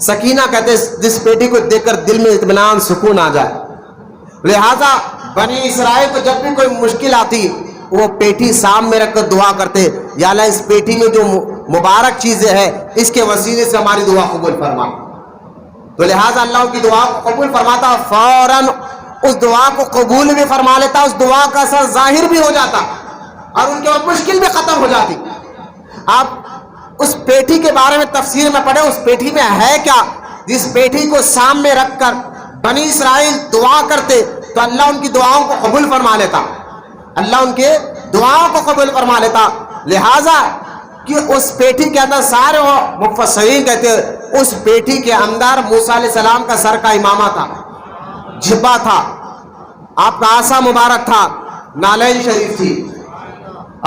سکینہ کہتے جس پیٹی کو دیکھ کر دل میں اطمینان سکون آ جائے۔ لہذا بنی اسرائیل کو جب بھی کوئی مشکل آتی وہ پیٹی سامنے رکھ کر دعا کرتے، یا اللہ اس پیٹی میں جو مبارک چیزیں ہیں اس کے وسیلے سے ہماری دعا قبول فرما۔ تو لہٰذا اللہ کی دعا کو قبول فرماتا، فوراً اس دعا کو قبول بھی فرما لیتا، اس دعا کا اثر ظاہر بھی ہو جاتا اور ان کے مشکل بھی ختم ہو جاتی۔ آپ اس پیٹی کے بارے میں تفسیر میں پڑھیں، اس پیٹی میں ہے کیا؟ جس پیٹی کو سامنے رکھ کر بنی اسرائیل دعا کرتے تو اللہ ان کی دعاؤں کو قبول فرما لیتا، اللہ ان کے دعاؤں کو قبول فرما لیتا۔ لہٰذا کہ اس پیٹی کے اندر سارے مفسرین کہتے ہیں اس پیٹی کے اندر موسیٰ علیہ السلام کا سر کا امامہ تھا، جبہ تھا، آپ کا عصا مبارک تھا، نالین شریف تھی،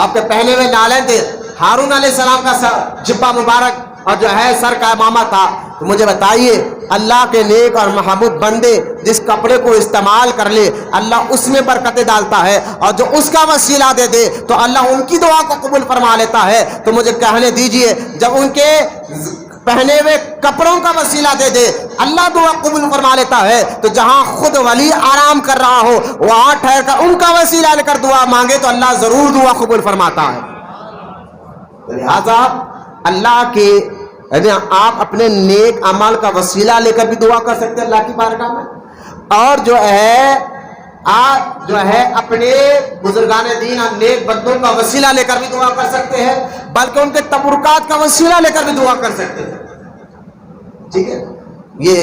آپ کے پہنے ہوئے نالین تھے، ہارون علیہ السلام کا سر جبہ مبارک اور جو ہے سر کا امامہ تھا۔ تو مجھے بتائیے اللہ کے نیک اور محبوب بندے جس کپڑے کو استعمال کر لے اللہ اس میں برکتیں ڈالتا ہے، اور جو اس کا وسیلہ دے دے تو اللہ ان کی دعا کو قبول فرما لیتا ہے۔ تو مجھے کہنے دیجئے جب ان کے پہنے ہوئے کپڑوں کا وسیلہ دے دے اللہ دعا قبول فرما لیتا ہے، تو جہاں خود ولی آرام کر رہا ہو وہاں ٹھہر کر ان کا وسیلہ لے کر دعا مانگے تو اللہ ضرور دعا قبول فرماتا ہے۔ لہذا اللہ کے آپ اپنے نیک اعمال کا وسیلہ لے کر بھی دعا کر سکتے ہیں اللہ کی بارگاہ میں، اور جو ہے آپ جو ہے اپنے بزرگان دین اور نیک بندوں کا وسیلہ لے کر بھی دعا کر سکتے ہیں، بلکہ ان کے تبرکات کا وسیلہ لے کر بھی دعا کر سکتے ہیں، ٹھیک ہے یہ۔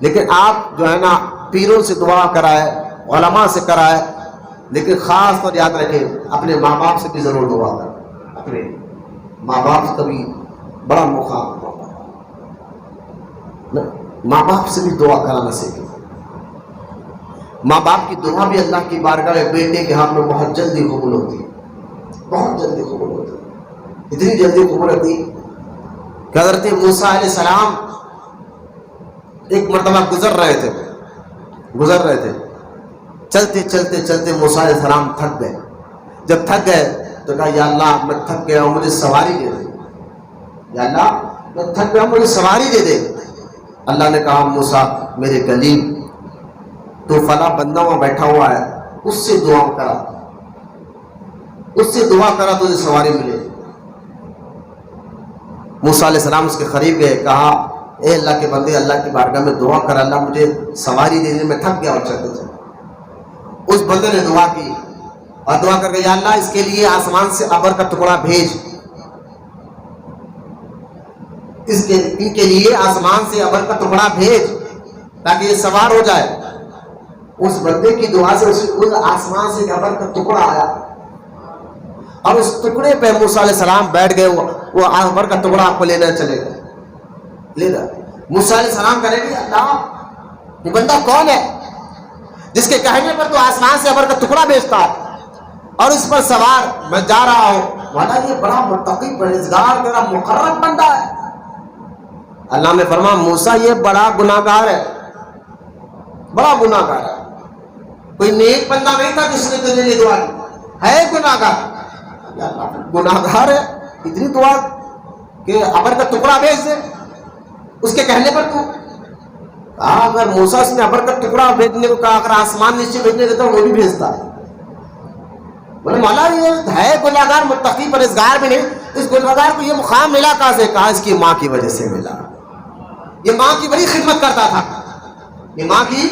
لیکن آپ جو ہے نا پیروں سے دعا کرائے، علماء سے کرائے، لیکن خاص طور یاد رکھیں اپنے ماں باپ سے بھی ضرور دعا کریں، اپنے ماں باپ کا بھی بڑا مقام، ماں باپ سے بھی دعا کرانا سیکھیں۔ ماں باپ کی دعا بھی اللہ کی بارگاہ میں بیٹے کے ہاتھ میں بہت جلدی قبول ہوتی ہے، بہت جلدی قبول ہوتی ہے، اتنی جلدی قبول ہوتی کہ حضرت موسیٰ علیہ السلام ایک مرتبہ گزر رہے تھے، چلتے چلتے چلتے موسیٰ علیہ السلام تھک گئے۔ جب تھک گئے تو کہا یا اللہ میں تھک گیا ہوں، مجھے سواری دے دے، یا اللہ میں تھک گیا ہوں مجھے سواری دے دے۔ اللہ نے کہا موسیٰ میرے کلیم تو فلاں بندہ وہاں بیٹھا ہوا ہے اس سے دعا کرا تجھے سواری ملے۔ موسیٰ علیہ السلام اس کے قریب گئے، کہا اے اللہ کے بندے اللہ کی بارگاہ میں دعا کر، اللہ مجھے سواری دینے میں تھک گیا اور چلتے چلتے۔ اس بندے نے دعا کی اور دعا کر کے یا اللہ اس کے لیے آسمان سے ابر کا ٹکڑا بھیج، ان کے لیے آسمان سے ابر کا ٹکڑا بھیج تاکہ یہ سوار ہو جائے۔ اس بندے کی دعا سے اس آسمان سے ابر کا ٹکڑا آیا اور اس ٹکڑے پہ موسیٰ علیہ السلام بیٹھ گئے، وہ ابر کا ٹکڑا آپ کو لینا چلے گا لینا۔ موسیٰ علیہ السلام کہنے لگے اللہ یہ بندہ کون ہے جس کے کہنے پر تو آسمان سے ابر کا ٹکڑا بھیجتا ہے اور اس پر سوار میں جا رہا ہوں؟ والا یہ بڑا متقی پرہیزگار تیرا مقرب بندہ ہے۔ اللہ نے فرمایا موسیٰ یہ بڑا گناہگار ہے، بڑا گناہگار ہے، کوئی نیک بندہ نہیں تھا جس نے تجھے یہ دعا کی، ہے گناہگار۔ گناہگار ہے اتنی دعا کہ ابر کا ٹکڑا بھیج دے اس کے کہنے پر تو اگر موسیٰ اس نے ابر کا ٹکڑا بھیجنے کو کہا، اگر آسمان نیچے بھیجنے دیتا وہ بھی بھیجتا ہے۔ بولے مولا یہ ہے گناہگار، متقی پرہیزگار بھی نہیں، اس گناہگار کو یہ مقام ملا کہاں سے؟ کہا اس کی ماں کی وجہ سے ملا، یہ ماں کی بڑی خدمت کرتا تھا، یہ ماں کی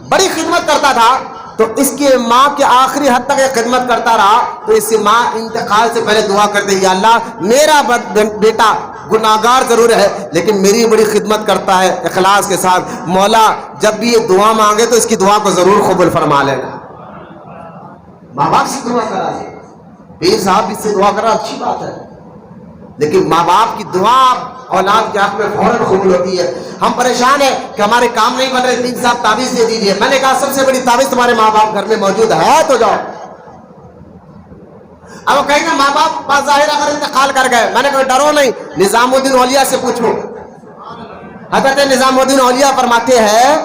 بڑی خدمت کرتا تھا، تو اس کی ماں کے آخری حد تک یہ خدمت کرتا رہا، تو اس کی ماں انتقال سے پہلے دعا کرتے یا اللہ میرا بیٹا گناہگار ضرور ہے لیکن میری بڑی خدمت کرتا ہے اخلاص کے ساتھ، مولا جب بھی یہ دعا مانگے تو اس کی دعا کو ضرور قبول فرما لینا۔ ماں باپ سے دعا کرا ہے، پیر صاحب اس سے دعا کرا اچھی بات ہے، لیکن ماں باپ کی دعا اولاد کے حق میں فوراً قبول ہوتی ہے۔ ہم پریشان ہیں کہ ہمارے کام نہیں بن رہے، پیر صاحب تعویذ دے دیجیے۔ میں نے کہا سب سے بڑی تعویذ تمہارے ماں باپ گھر میں موجود ہے تو جاؤ۔ اب وہ کہیں گے ماں باپ بظاہر اگر انتقال کر گئے، میں نے کہا ڈرو نہیں، نظام الدین اولیاء سے پوچھو۔ حضرت نظام الدین اولیاء فرماتے ہیں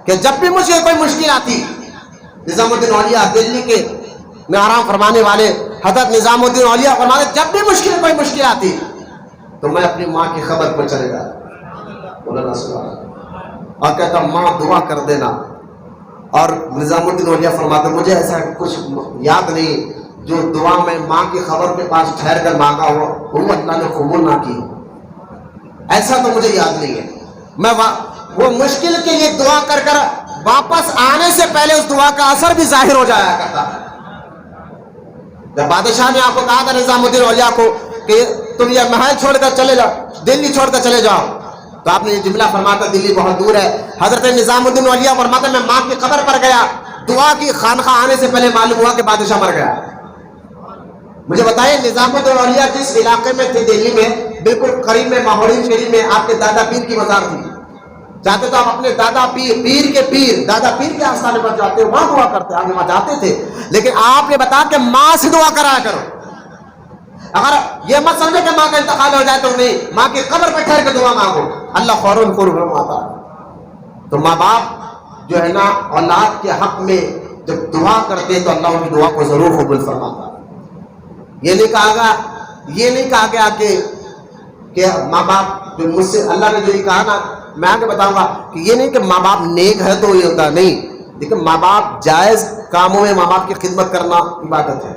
کہ جب بھی مجھے کوئی مشکل آتی، نظام الدین اولیاء دلی کے میں آرام فرمانے والے حضرت نظام الدین اولیاء فرماتے جب بھی کوئی مشکل آتی تو میں اپنی ماں کی خبر پر چلے جاتا اور کہتا ماں دعا کر دینا۔ اور نظام الدین اولیاء فرماتے مجھے ایسا کچھ یاد نہیں جو دعا میں ماں کی خبر کے پاس ٹھہر کر مانگا ہو وہ اللہ نے قبول نہ کی، ایسا تو مجھے یاد نہیں ہے۔ میں وہ مشکل کے لیے دعا کر کر واپس آنے سے پہلے اس دعا کا اثر بھی ظاہر ہو جایا کرتا ہے۔ جب بادشاہ نے آپ کو کہا تھا نظام الدین اولیاء کو کہ تم یہ محل چھوڑ کر چلے جاؤ، دلی چھوڑ کر چلے جاؤ، تو آپ نے یہ جملہ فرماتا دلی بہت دور ہے۔ حضرت نظام الدین اولیاء فرماتا میں ماں کی قبر پر گیا، دعا کی خانقاہ آنے سے پہلے معلوم ہوا کہ بادشاہ مر گیا۔ مجھے بتائیے نظام الدین اولیاء جس علاقے میں تھے دلی میں بالکل قریب میں ماحوری شریف میں آپ کے دادا پیر کی مزار تھی، چاہتے تو آپ اپنے دادا پیر کے آستانے پر جاتے وہاں دعا کرتے، آپ وہاں جاتے تھے، لیکن آپ نے بتا کہ ماں سے دعا کرایا کرو۔ اگر یہ مت سمجھے کہ ماں کا انتقال ہو جائے تو نہیں، ماں کی قبر پہ ٹھہر کے دعا مانگو، اللہ فوراً قبول فرماتا ہے۔ تو ماں باپ جو ہے نا اولاد کے حق میں جب دعا کرتے تو اللہ ان کی دعا کو ضرور قبول فرماتا ہے۔ یہ نہیں کہا گیا کہ ماں باپ جو مجھ سے اللہ نے جو یہ کہا نا میں آگے بتاؤں گا کہ یہ نہیں کہ ماں باپ نیک ہے تو یہ ہوتا نہیں، لیکن ماں باپ جائز کاموں میں ماں باپ کی خدمت کرنا عبادت ہے،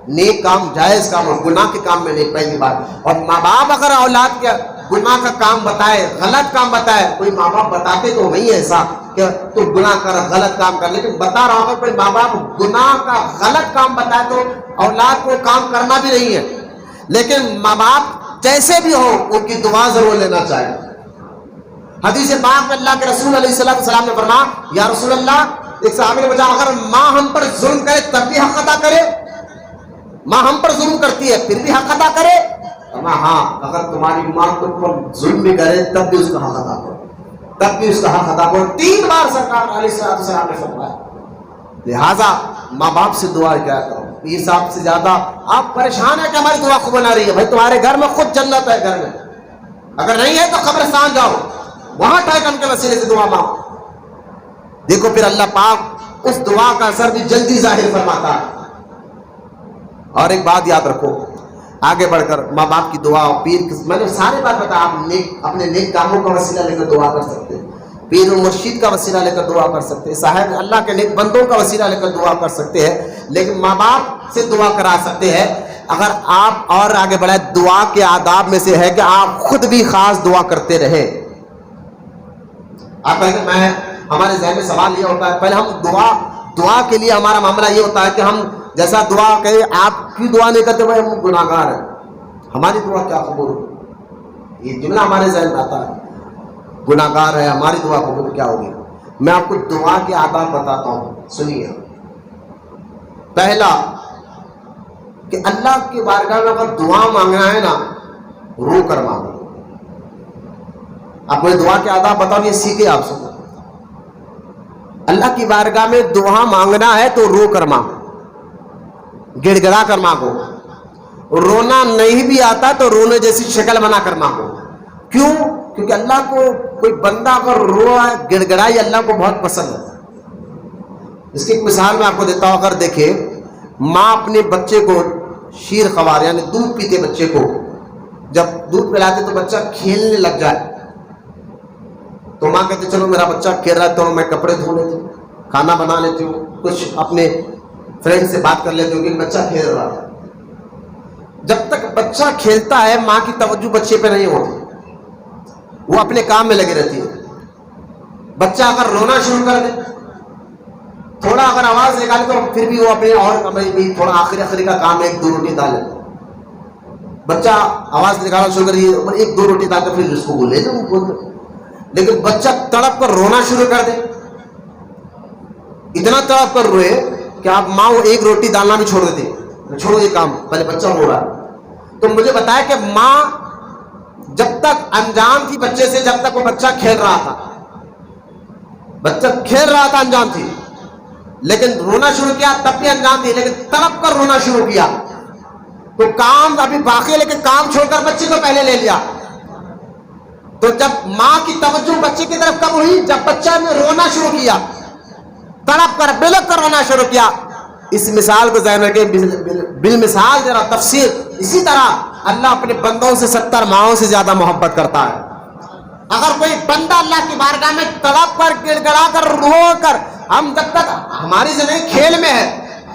نیک کام جائز کام اور گناہ کے کام میں نہیں، پہلی بات۔ اور ماں باپ اگر اولاد کے گناہ کا کام بتائے، غلط کام بتائے، کوئی ماں باپ بتاتے تو نہیں ایسا کہ تو گناہ کر غلط کام کر، لیکن بتا رہا ہوگا کوئی ماں باپ گناہ کا غلط کام بتائے تو اولاد کو کام کرنا بھی نہیں ہے، لیکن ماں باپ جیسے بھی ہو ان کی دعا ضرور لینا چاہیے۔ حدیث پاک میں اللہ کے رسول علیہ السلام نے فرمایا یا رسول اللہ ایک صحابی نے پوچھا اگر ماں ہم پر ظلم کرے تب بھی حق ادا کرے؟ ماں ہم پر ظلم کرتی ہے پھر بھی حق ادا کرے؟ ہاں اگر تمہاری ماں تم پر ظلم بھی کرے تب بھی اس کا حق ادا کرو، تب بھی اس کا حق ادا کرو، 3 بار سرکار علیہ السلام نے فرمایا۔ لہٰذا ماں باپ سے دعا کیا کرو۔ پیر صاحب سے زیادہ آپ پریشان ہیں کہ ہماری دعا قبول نہ رہی ہے، بھائی تمہارے گھر میں خود جنت ہے، گھر میں اگر نہیں ہے تو قبرستان جاؤ، وہاں ٹائکن کے وسیلے سے دعا مانگو، دیکھو پھر اللہ پاک اس دعا کا اثر بھی جلدی ظاہر فرماتا ہے۔ اور ایک بات یاد رکھو آگے بڑھ کر ماں باپ کی دعا، پیر میں نے سارے بات بتایا، آپ اپنے نیک کاموں کا وسیلہ لے کر دعا کر سکتے ہیں، پیر و مرشید کا وسیلہ لے کر دعا کر سکتے ہیں، صاحب اللہ کے نیک بندوں کا وسیلہ لے کر دعا کر سکتے ہیں، لیکن ماں باپ سے دعا کرا سکتے ہیں۔ اگر آپ اور آگے بڑھائے دعا کے آداب میں سے ہے کہ آپ خود بھی خاص دعا کرتے رہے، آپ کہیں کہ میں ہمارے ذہن میں سوال یہ ہوتا ہے، پہلے ہم دعا کے لیے ہمارا معاملہ یہ ہوتا ہے کہ ہم جیسا دعا کہیں آپ کی دعا نہیں کرتے بھائی ہم گناہ گار ہیں، ہماری دعا کیا قبول ہوگی؟ یہ جملہ ہمارے ذہن میں آتا ہے، گناہ گار ہے ہماری دعا قبول کیا ہوگی؟ میں آپ کو دعا کے آداب بتاتا ہوں، سنیے۔ پہلا کہ اللہ کی بارگاہ میں اگر دعا مانگنا ہے نا، رو کر مانگو۔ آپ مجھے دعا کے آداب بتاؤ، یہ سیکھے آپ سے۔ اللہ کی بارگاہ میں دعا مانگنا ہے تو رو کر مانگو، گڑ گڑا کر مانگو۔ رونا نہیں بھی آتا تو رونے جیسی شکل بنا کر مانگو۔ کیوں؟ کیونکہ اللہ کو کوئی بندہ اگر روئے گڑ گڑائی اللہ کو بہت پسند ہے۔ اس کی ایک مثال میں آپ کو دیتا ہوں۔ اگر دیکھیں ماں اپنے بچے کو شیر خوار یعنی دودھ پیتے بچے کو جب دودھ پلاتے تو بچہ کھیلنے لگ جائے تو ماں کہتے چلو میرا بچہ کھیل رہا ہے تو میں کپڑے دھو لیتی ہوں، کھانا بنا لیتی ہوں، کچھ اپنے فرینڈ سے بات کر لیتی ہوں کہ بچہ کھیل رہا ہے۔ جب تک بچہ کھیلتا ہے ماں کی توجہ بچے پہ نہیں ہوتی، وہ اپنے کام میں لگی رہتی ہے۔ بچہ اگر رونا شروع کر دے، تھوڑا اگر آواز نکالے تو پھر بھی وہ اپنے اور بھی تھوڑا آخری کا کام ہے، ایک دو روٹی ڈالے۔ بچہ آواز نکالنا شروع کر ایک دو روٹی ڈال کے پھر اس کو بولے لیکن بچہ تڑپ کر رونا شروع کر دے، اتنا تڑپ کر روئے کہ آپ ماں وہ ایک روٹی ڈالنا بھی چھوڑ دیتے، چھوڑو یہ کام، پہلے بچہ رو رہا ہے۔ تو مجھے بتایا کہ ماں جب تک انجان تھی بچے سے، جب تک وہ بچہ کھیل رہا تھا، بچہ کھیل رہا تھا انجان تھی، لیکن رونا شروع کیا تب بھی انجان تھی، لیکن تڑپ کر رونا شروع کیا تو کام ابھی باقی ہے، لیکن کام چھوڑ کر بچے کو پہلے لے لیا۔ تو جب ماں کی توجہ بچے کی طرف کب ہوئی؟ جب بچہ نے رونا شروع کیا، تڑپ کر بلک کر رونا شروع کیا۔ اس مثال کو ذہن رکھیں، بالمثال ذرا تفسیر۔ اسی طرح اللہ اپنے بندوں سے 70 ماؤں سے زیادہ محبت کرتا ہے۔ اگر کوئی بندہ اللہ کی بارگاہ میں تڑپ کر گڑ گڑا کر رو کر، ہم جب تک ہماری زندگی کھیل میں ہے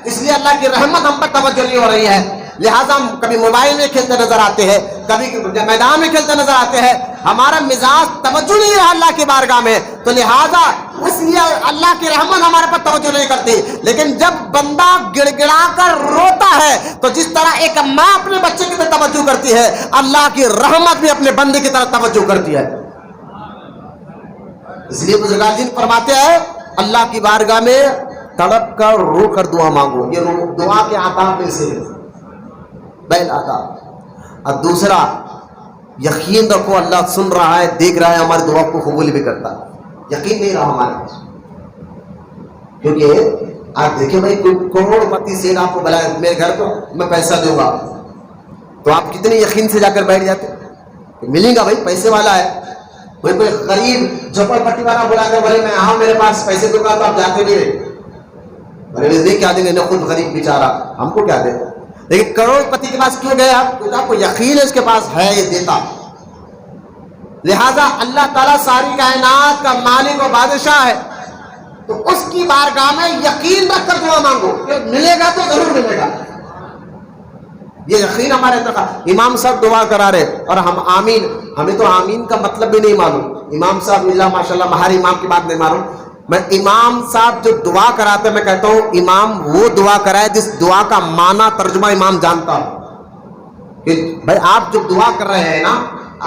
اس لیے اللہ کی رحمت ہم پر توجہ نہیں ہو رہی ہے، لہٰذا ہم کبھی موبائل میں کھیلتے نظر آتے ہیں، کبھی میدان میں کھیلتے نظر آتے ہیں، ہمارا مزاج توجہ نہیں رہا اللہ کی بارگاہ میں، تو لہٰذا اس لیے اللہ کی رحمت ہمارے پر توجہ نہیں کرتی۔ لیکن جب بندہ گڑ گڑا کر روتا ہے تو جس طرح ایک ماں اپنے بچے کی طرف توجہ کرتی ہے، اللہ کی رحمت بھی اپنے بندے کی طرف توجہ کرتی ہے۔ اس لیے بزرگان فرماتے ہیں اللہ کی بارگاہ میں تڑپ کر رو کر دعا مانگو، یہ دعا کے آداب میں سے پہلا آداب۔ اور دوسرا، یقین رکھو اللہ سن رہا ہے، دیکھ رہا ہے، ہماری دعا کو قبول بھی کرتا ہے۔ یقین نہیں رہا ہمارے پاس، کیونکہ آپ دیکھیں بھائی کروڑ پتی سے آپ کو بلائے میرے گھر کو میں پیسہ دوں گا، تو آپ کتنے یقین سے جا کر بیٹھ جاتے ملیں گا، بھائی پیسے والا ہے۔ کوئی غریب جھوپڑ پٹی والا بلا کر بولے میں ہاں میرے پاس پیسے دوں گا، تو آپ جاتے نہیں رہے، بولے کیا دیں گے، نہ خود غریب بیچارہ ہم کو کیا دے۔ لیکن کروڑ پتی کے پاس کیوں گئے آپ کو یقین ہے اس کے پاس ہے، یہ دیتا۔ لہذا اللہ تعالیٰ ساری کائنات کا مالک و بادشاہ ہے، تو اس کی بارگاہ میں یقین رکھ کر دعا مانگو کہ ملے گا تو ضرور ملے گا، یہ یقین ہمارے اندر۔ امام صاحب دعا کرا رہے اور ہم آمین، ہمیں تو آمین کا مطلب بھی نہیں معلوم۔ امام صاحب اللہ ماشاءاللہ، ہر امام کی بات نہیں معلوم۔ میں امام صاحب جو دعا کراتے میں کہتا ہوں امام وہ دعا کرائے جس دعا کا معنی ترجمہ امام جانتا ہو، کہ بھائی آپ جو دعا کر رہے ہیں نا،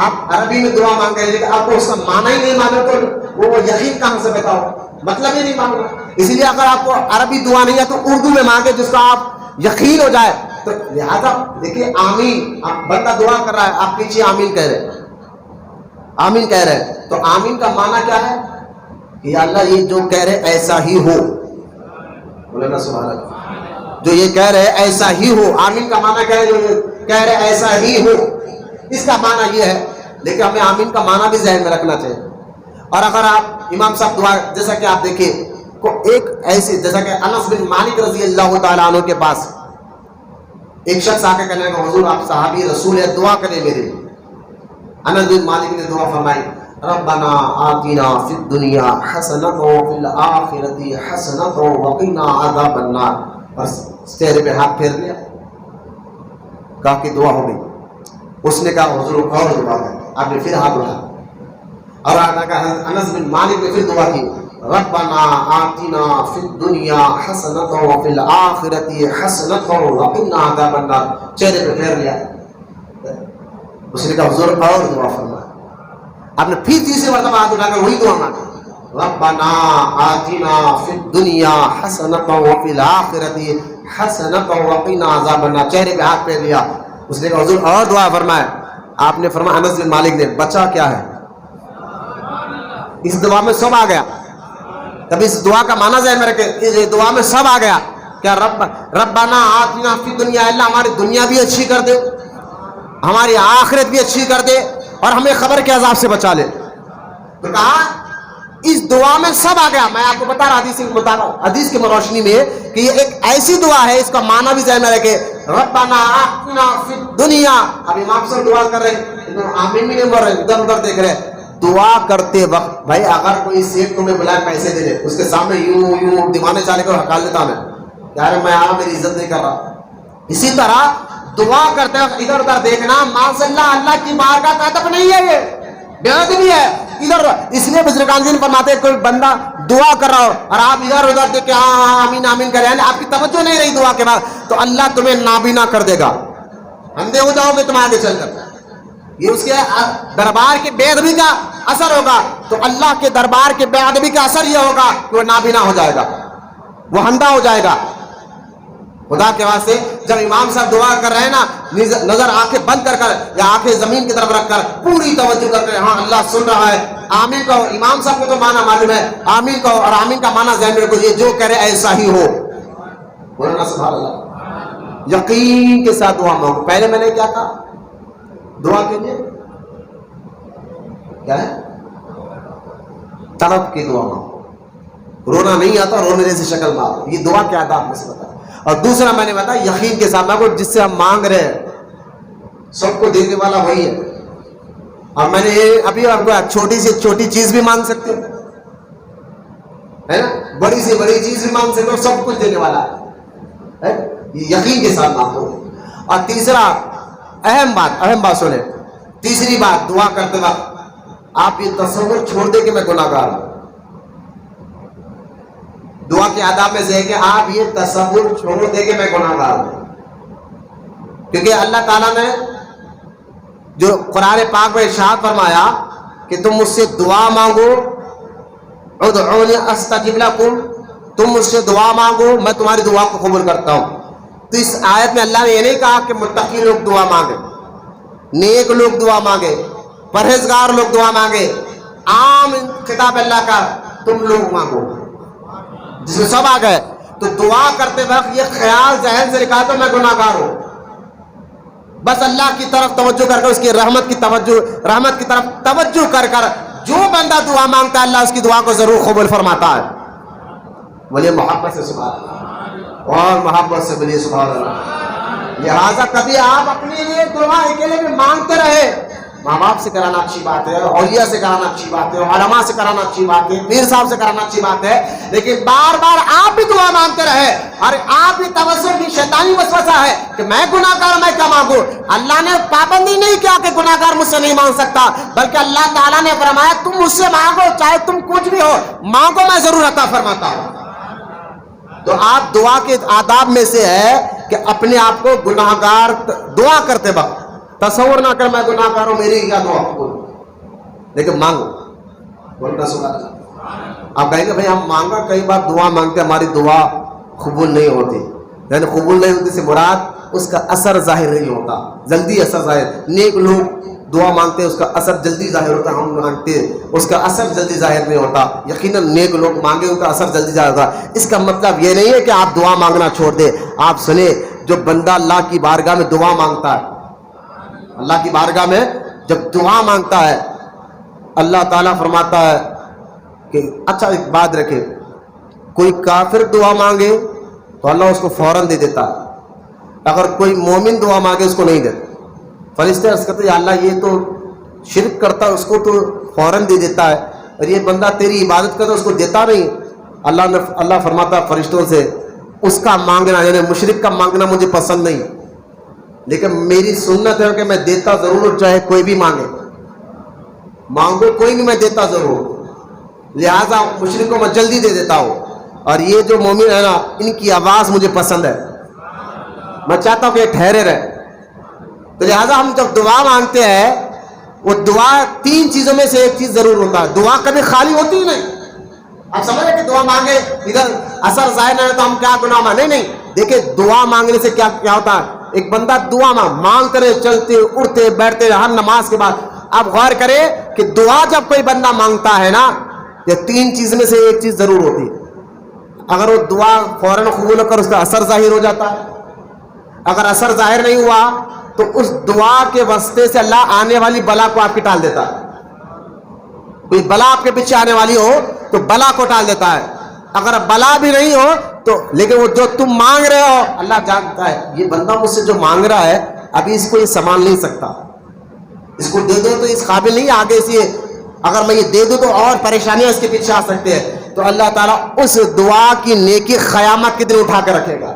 آپ عربی میں دعا مانگ رہے ہیں لیکن آپ کو اس کا معنی ہی نہیں معلوم، تو وہ یقین کہاں سے بتاؤ، مطلب ہی نہیں معلوم۔ اس لیے اگر آپ کو عربی دعا نہیں ہے تو اردو میں مانگے جس کا آپ یقین ہو جائے۔ تو لہٰذا دیکھیے آمین، بندہ دعا کر رہا ہے، آپ پیچھے آمین کہہ رہے، آمین کہہ رہے، تو آمین کا معنی کیا ہے کہ اللہ یہ جو کہہ رہے ایسا ہی ہو، بولے نا سبحان اللہ، جو یہ کہہ رہے ایسا ہی ہو۔ آمین کا معنی کیا ہے؟ جو یہ کہہ رہے ایسا ہی ہو، اس کا معنی یہ ہے۔ لیکن ہمیں آمین کا معنی بھی ذہن میں رکھنا چاہیے۔ اور اگر آپ امام صاحب دعا، جیسا کہ آپ دیکھیں کو ایک ایسی، جیسا کہ انس بن مالک رضی اللہ تعالیٰ عنہ کے پاس ایک شخص آ کے کہنے لگا حضور آپ صحابی رسول ہے، دعا کریں میرے لیے۔ انس بن مالک نے دعا فرمائی ربنا آتنا فی الدنیا حسنۃ وفی الآخرۃ حسنۃ وقنا عذاب النار، بس چہرے پہ ہاتھ پھیر لیا، کہا کہ دعا ہو گئی۔ اس نے کہا حضور اور دعا کریں، آپ نے پھر ہاتھ اٹھایا، اور انس بن مالک نے پھر دعا کی ربنا آتنا فی الدنیا حسنۃ وفی الآخرۃ حسنۃ وقنا عذاب النار. چہرے پہ پھیر لیا. اس نے کہا حضور اور دعا فرمائے. آپ نے پھر تیسری مرتبہ ہاتھ اٹھا کر وہی دعا مانگی ربنا آتنا فی الدنیا حسنۃ وفی الآخرۃ حسنۃ وقنا عذاب النار. چہرے پہ ہاتھ پھیر لیا. اس نے کہا حضور اور دعا فرمائے. آپ نے فرمایا انس بن مالک نے بچا کیا ہے؟ اس دعا میں سب آ گیا. تب اس دعا کا معنی ذہن میں رکھے. اس دعا میں سب آ گیا. کیا ربنا آتنا فی دنیا، اللہ ہماری دنیا بھی اچھی کر دے، ہماری آخرت بھی اچھی کر دے، اور ہمیں خبر کے عذاب سے بچا لے. تو کہا اس دعا میں سب آ گیا. میں آپ کو بتا رہا حدیث کی روشنی میں کہ یہ ایک ایسی دعا ہے، اس کا معنی بھی ذہن میں رکھے. ربنا آتنا فی دنیا. اب امام صاحب دعا کر رہے ہیں، آمین بھی نہیں بول رہے، ادھر ادھر دیکھ رہے. دعا کرتے وقت بھائی اگر کوئی سیٹ تمہیں بلائے پیسے دے دے، اس کے سامنے یوں دیوانے چالے کر ہکال دیتا میں، یار میں میری عزت نہیں کر رہا. اسی طرح دعا کرتے وقت ادھر ادھر دیکھنا ماشاء اللہ کی بارگاہ کا ادب نہیں ہے، یہ بے ادبی ہے. ادھر اس لیے بزرگان جی فرماتے ہیں کوئی بندہ دعا کر رہا ہو اور آپ ادھر ادھر دیکھ کے ہاں آمین آمین کریں، یعنی آپ کی توجہ نہیں رہی دعا کے بعد، تو اللہ تمہیں نابینا کر دے گا، اندھے ہو جاؤ گے تم آگے چل کر. یہ اس کے دربار کے بے ادبی کا اثر ہوگا. تو اللہ کے دربار کے بے ادبی کا اثر یہ ہوگا کہ وہ نابینا ہو جائے گا، وہ اندھا ہو جائے گا. خدا کے واسطے جب امام صاحب دعا کر رہے ہیں نا، نظر آنکھیں بند کر کر یا آنکھیں زمین کی طرف رکھ کر پوری توجہ کر کے ہاں اللہ سن رہا ہے، آمین کہو. امام صاحب کو تو معنی معلوم ہے، آمین کہو، اور آمین کا معنی ذہن میں رکھو، یہ جو کہہ رہے ایسا ہی ہو. بولنا سبحان اللہ. یقین کے ساتھ دعا مانگو. پہلے میں نے کیا کہا؟ دعا کے لیے کیا ہے؟ طلب کی دعا مانگو. رونا نہیں آتا، رونے جیسی شکل مانگو. یہ دعا کے آداب میں سے بتا. اور دوسرا میں نے بتایا یقین کے ساتھ مانگو. جس سے ہم مانگ رہے ہیں سب کو دینے والا وہی ہے. اور میں نے ابھی آپ کو چھوٹی سے چھوٹی چیز بھی مانگ سکتے ہو، ہے نا، بڑی سے بڑی چیز بھی مانگ سکتے ہو، سب کچھ دینے والا ہے. یقین کے ساتھ مانگو. اور تیسرا اہم بات سنیں. تیسری بات دعا کرتے وقت آپ یہ تصور چھوڑ دیں کہ میں گناہ گار ہوں. دعا کے آداب میں سے ہے کہ آپ یہ تصور چھوڑ دیں کہ میں گناہ گار ہوں. کیونکہ اللہ تعالیٰ نے جو قرآن پاک میں ارشاد فرمایا کہ تم مجھ سے دعا مانگو، ادعونی استجب لکم، تم مجھ سے دعا مانگو میں تمہاری دعا کو قبول کرتا ہوں. تو اس آیت میں اللہ نے یہ نہیں کہا کہ متقی لوگ دعا مانگے، نیک لوگ دعا مانگے، پرہیزگار لوگ دعا مانگے. عام خطاب اللہ کا تم لوگ مانگو، جس میں سب آ گئے. تو دعا کرتے وقت یہ خیال ذہن سے نکال دو میں گناہ گار ہوں. بس اللہ کی طرف توجہ کر کر اس کی رحمت کی طرف توجہ کر کر جو بندہ دعا مانگتا ہے اللہ اس کی دعا کو ضرور قبول فرماتا ہے. بولیے محبت سے سبحان اللہ، اور محبت سے بولیے سبحان اللہ. لہٰذا کبھی آپ اپنے لیے دعا اکیلے میں مانگتے رہے. ماں باپ سے کرانا اچھی بات ہے، اولیاء سے کرانا اچھی بات ہے، علماء سے کرانا اچھی بات ہے، پیر صاحب سے کرانا اچھی بات ہے، لیکن بار بار آپ بھی دعا مانگتے رہے. اور آپ بھی توسل کی شیطانی وسوسہ ہے کہ میں گناہ گار میں کیا مانگوں. اللہ نے پابندی نہیں کیا کہ گناہ گار مجھ سے نہیں مانگ سکتا، بلکہ اللہ تعالیٰ نے فرمایا تم مجھ سے مانگو چاہے تم کچھ بھی ہو، مانگو میں ضرور عطا فرماتا ہوں. تو آپ دعا کے آداب میں سے ہے کہ اپنے آپ کو گناہ گار دعا کرتے وقت تصور نہ کر میں گناہ گار ہوں میری کیا دعا قبول، لیکن مانگو. بولنا سبحان اللہ. آپ کہیں گے بھائی ہم مانگا کئی بار دعا مانگتے ہماری دعا قبول نہیں ہوتی. یعنی قبول نہیں ہوتی سے مراد اس کا اثر ظاہر نہیں ہوتا، جلدی اثر ظاہر. نیک لوگ دعا مانگتے ہیں اس کا اثر جلدی ظاہر ہوتا ہے، ہم مانگتے ہیں اس کا اثر جلدی ظاہر نہیں ہوتا. یقیناً نیک لوگ مانگے ان کا اثر جلدی ظاہر ہوتا. اس کا مطلب یہ نہیں ہے کہ آپ دعا مانگنا چھوڑ دیں. آپ سنیں، جو بندہ اللہ کی بارگاہ میں دعا مانگتا ہے، اللہ کی بارگاہ میں جب دعا مانگتا ہے اللہ تعالیٰ فرماتا ہے کہ اچھا ایک بات رکھے، کوئی کافر دعا مانگے تو اللہ اس کو فوراً دے دیتا ہے، اگر کوئی مومن دعا مانگے اس کو نہیں دیتا. فرشتے عرض کرتے ہیں اللہ یہ تو شرک کرتا ہے اس کو تو فوراً دے دیتا ہے، اور یہ بندہ تیری عبادت کرتا ہے اس کو دیتا نہیں. اللہ فرماتا ہے فرشتوں سے اس کا مانگنا یعنی مشرک کا مانگنا مجھے پسند نہیں، لیکن میری سنت ہے کہ میں دیتا ضرور چاہے کوئی بھی مانگے. مانگو کوئی نہیں، میں دیتا ضرور، لہٰذا مشرکوں میں جلدی دے دیتا ہوں. اور یہ جو مومن ہے نا، ان کی آواز مجھے پسند ہے، میں چاہتا ہوں کہ یہ ٹھہرے رہے. تو لہٰذا ہم جب دعا مانگتے ہیں، وہ دعا 3 چیزوں میں سے ایک چیز ضرور ہوتا ہے. دعا کبھی خالی ہوتی ہی نہیں. آپ سمجھ رہے کہ دعا مانگے ادھر اثر ظاہر نہ ہے تو ہم کیا گناہ مانگے؟ نہیں. دیکھیں دعا مانگنے سے کیا ہوتا ہے. ایک بندہ دعا مانگتے رہے، چلتے اٹھتے بیٹھتے ہر نماز کے بعد. آپ غور کریں کہ دعا جب کوئی بندہ مانگتا ہے نا، یہ 3 چیز میں سے ایک چیز ضرور ہوتی ہے. اگر وہ دعا فوراً قبول ہو کر اس کا اثر ظاہر ہو جاتا ہے، اگر اثر ظاہر نہیں ہوا تو اس دعا کے واسطے سے اللہ آنے والی بلا کو آپ کی ٹال دیتا ہے. کوئی بلا آپ کے پیچھے آنے والی ہو تو بلا کو ٹال دیتا ہے. اگر بلا بھی نہیں ہو تو، لیکن وہ جو تم مانگ رہے ہو اللہ جانتا ہے یہ بندہ مجھ سے جو مانگ رہا ہے ابھی اس کو یہ سنبھال نہیں سکتا، اس کو دے دو تو اس قابل نہیں آگے سے، اگر میں یہ دے دوں تو اور پریشانیاں اس کے پیچھے آ سکتے ہیں. تو اللہ تعالیٰ اس دعا کی نیکی قیامت کے دن اٹھا کر رکھے گا.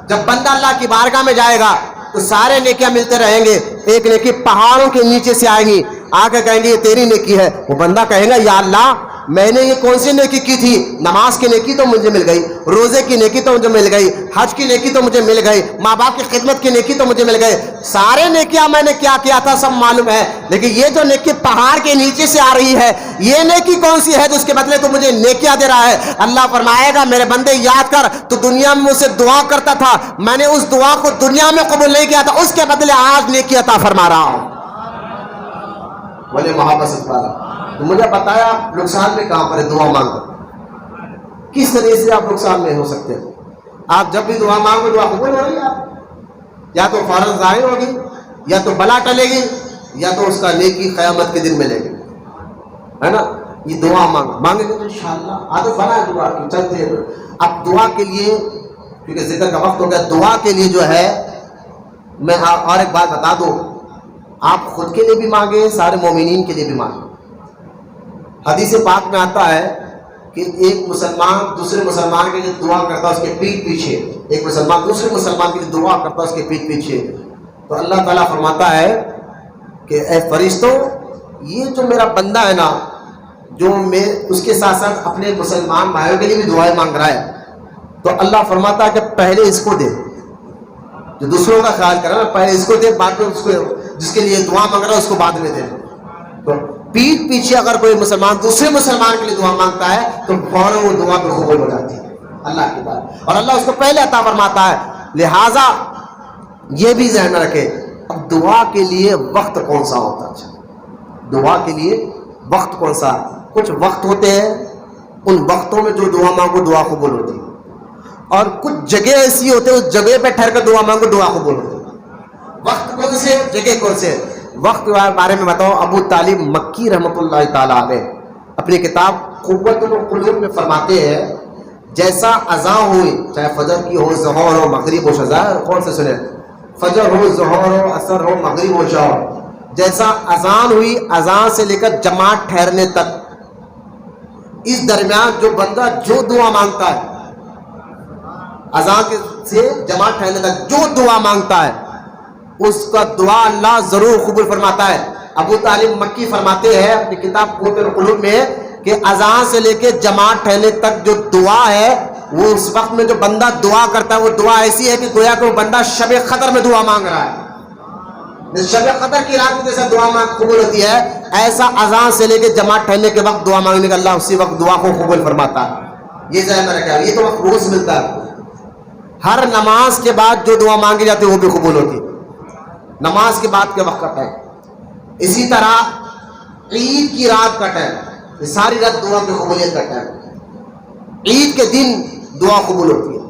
جب بندہ اللہ کی بارگاہ میں جائے گا تو سارے نیکیاں ملتے رہیں گے. ایک نیکی پہاڑوں کے نیچے سے آئیں گی، آ کے کہیں گے یہ تیری نیکی ہے. وہ بندہ کہے گا یا اللہ میں نے یہ کون سی نیکی کی تھی؟ نماز کی نیکی تو مجھے مل گئی، روزے کی نیکی تو مجھے مل گئی، حج کی نیکی تو مجھے مل گئی، ماں باپ کی خدمت کی نیکی تو مجھے مل گئی. سارے نیکیاں میں نے کیا کیا تھا سب معلوم ہے، لیکن یہ جو نیکی پہاڑ کے نیچے سے آ رہی ہے یہ نیکی کون سی ہے جس کے بدلے تو مجھے نیکیاں دے رہا ہے؟ اللہ فرمائے گا میرے بندے یاد کر، تو دنیا میں مجھ سے دعا کرتا تھا، میں نے اس دعا کو دنیا میں قبول نہیں کیا تھا، اس کے بدلے آج نیکی عطا فرما رہا ہوں. بولے محبت سے پارا. تو مجھے بتایا آپ نقصان میں کہاں پر ہے دعا مانگو، کس طریقے سے آپ نقصان میں ہو سکتے ہیں. آپ جب بھی دعا مانگو دعا قبول ہو رہی ہے، آپ یا تو فوراً ظاہر ہوگی، یا تو بلا ٹلے گی، یا تو اس کا نیکی قیامت کے دن ملے گی، ہے نا. یہ دعا مانگیں گے تو انشاءاللہ عادت بنا ہے دعا کی، چلتے ہیں. اب دعا کے لیے کیونکہ ذکر کا وقت ہو گیا، دعا کے لیے جو ہے میں اور ایک بات بتا دوں، آپ خود کے لیے بھی مانگیں، سارے مومنین کے لیے بھی مانگیں. حدیث پاک میں آتا ہے کہ ایک مسلمان دوسرے مسلمان کے لیے دعا کرتا ہے اس کے پیٹھ پیچھے، ایک مسلمان دوسرے مسلمان کے لیے دعا کرتا ہے اس کے پیٹھ پیچھے، تو اللہ تعالیٰ فرماتا ہے کہ اے فرشتوں یہ جو میرا بندہ ہے نا، جو میں اس کے ساتھ ساتھ اپنے مسلمان بھائیوں کے لیے بھی دعائیں مانگ رہا ہے، تو اللہ فرماتا ہے کہ پہلے اس کو دے. جو دوسروں کا خیال کرے نا پہلے اس کو دے، بعد میں اس کو، جس کے لیے دعا مانگ رہا ہے اس کو بعد میں دے. تو پیٹھ پیچھے اگر کوئی مسلمان دوسرے مسلمان کے لیے دعا مانگتا ہے تو فوراً وہ دعا پہ قبول ہو جاتی ہے اللہ کی بات، اور اللہ اس کو پہلے عطا فرماتا ہے. لہٰذا یہ بھی ذہن میں رکھے. اب دعا کے لیے وقت کون سا ہوتا ہے؟ دعا کے لیے وقت کون سا؟ کچھ وقت ہوتے ہیں ان وقتوں میں جو دعا مانگو دعا قبول ہوتی ہے، اور کچھ جگہ ایسی ہوتے ہیں اس جگہ پہ ٹھہر کر دعا مانگو دعا قبول ہوتی ہے. وقت کون سے، جگہ کون سے؟ وقت کے بارے میں بتاؤ. ابو طالب مکی رحمۃ اللہ تعالیٰ علیہ اپنی کتاب قوت القلوب میں فرماتے ہیں جیسا اذان ہوئی، چاہے فجر کی ہو، ظہر ہو، مغرب ہو، شزائر کون سے سنے، فجر ہو، ظہر ہو، عصر ہو، مغرب ہو، شاہ ہو، جیسا اذان ہوئی اذان سے لے کر جماعت ٹھہرنے تک، اس درمیان جو بندہ جو دعا مانگتا ہے اذان سے جماعت ٹھہرنے تک جو دعا مانگتا ہے اس کا دعا اللہ ضرور قبول فرماتا ہے. ابو طالب مکی فرماتے ہیں اپنی کتاب قوت القلوب میں کہ اذان سے لے کے جماعت ٹھہرنے تک جو دعا ہے وہ اس وقت میں جو بندہ دعا کرتا ہے وہ دعا ایسی ہے کہ گویا کہ وہ بندہ شب قدر میں دعا مانگ رہا ہے. شب قدر کی رات میں جیسا دعا قبول ہوتی ہے ایسا اذان سے لے کے جماعت ٹھہرنے کے وقت دعا مانگنے کا اللہ اسی وقت دعا کو قبول فرماتا ہے. یہ ذہن میں رکھا. یہ تو وقت روز ملتا ہے. ہر نماز کے بعد جو دعا مانگی جاتی ہے وہ بھی قبول ہوتی ہے، نماز کے بعد کے وقت کا ٹائم. اسی طرح عید کی رات کا ٹائم، یہ ساری رات دعا کی قبولیت کا ٹائم. عید کے دن دعا قبول ہوتی ہے.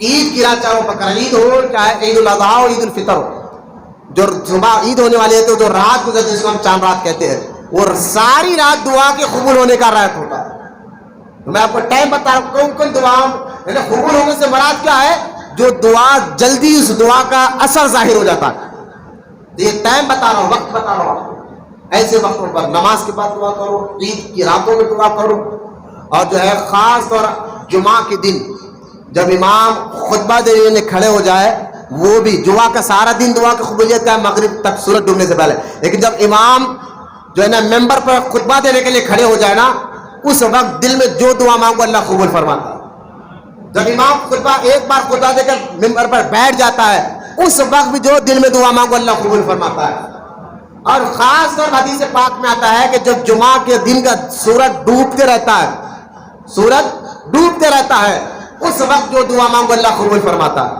عید کی رات چاہے وہ بقرہ عید ہو، چاہے عید الاضحیٰ ہو، عید الفطر ہو، جو صبح عید ہونے والے تو جو رات گزرتی ہے جس کو ہم چاند رات کہتے ہیں، وہ ساری رات دعا کے قبول ہونے کا رات ہوتا ہے. میں آپ کو ٹائم بتا رہا ہوں کون دعا قبول ہونے سے مراد کیا ہے؟ جو دعا جلدی اس دعا کا اثر ظاہر ہو جاتا ہے. یہ ٹائم بتا رہا ہوں، وقت بتا رہا ہوں. ایسے وقتوں پر نماز کے بعد دعا کرو، عید کی راتوں میں دعا کرو، اور جو ہے خاص طور جمعہ کے دن جب امام خطبہ دینے کھڑے ہو جائے وہ بھی، جمعہ کا سارا دن دعا کی قبولیت کا ہے مغرب تک سورج ڈوبنے سے پہلے، لیکن جب امام جو ہے نا ممبر پر خطبہ دینے کے لیے کھڑے ہو جائے نا، اس وقت دل میں جو دعا مانگو اللہ قبول فرماتا ہے۔ جب امام خطبہ ایک بار خطبہ دے کر ممبر پر بیٹھ جاتا ہے، اس وقت بھی جو دل میں دعا مانگو اللہ قبول فرماتا ہے۔ اور خاص طور حدیث پاک میں آتا ہے کہ جب جمعہ کے دن کا سورج ڈوبتے رہتا ہے، سورج ڈوبتے رہتا ہے، اس وقت جو دعا مانگو اللہ قبول فرماتا ہے۔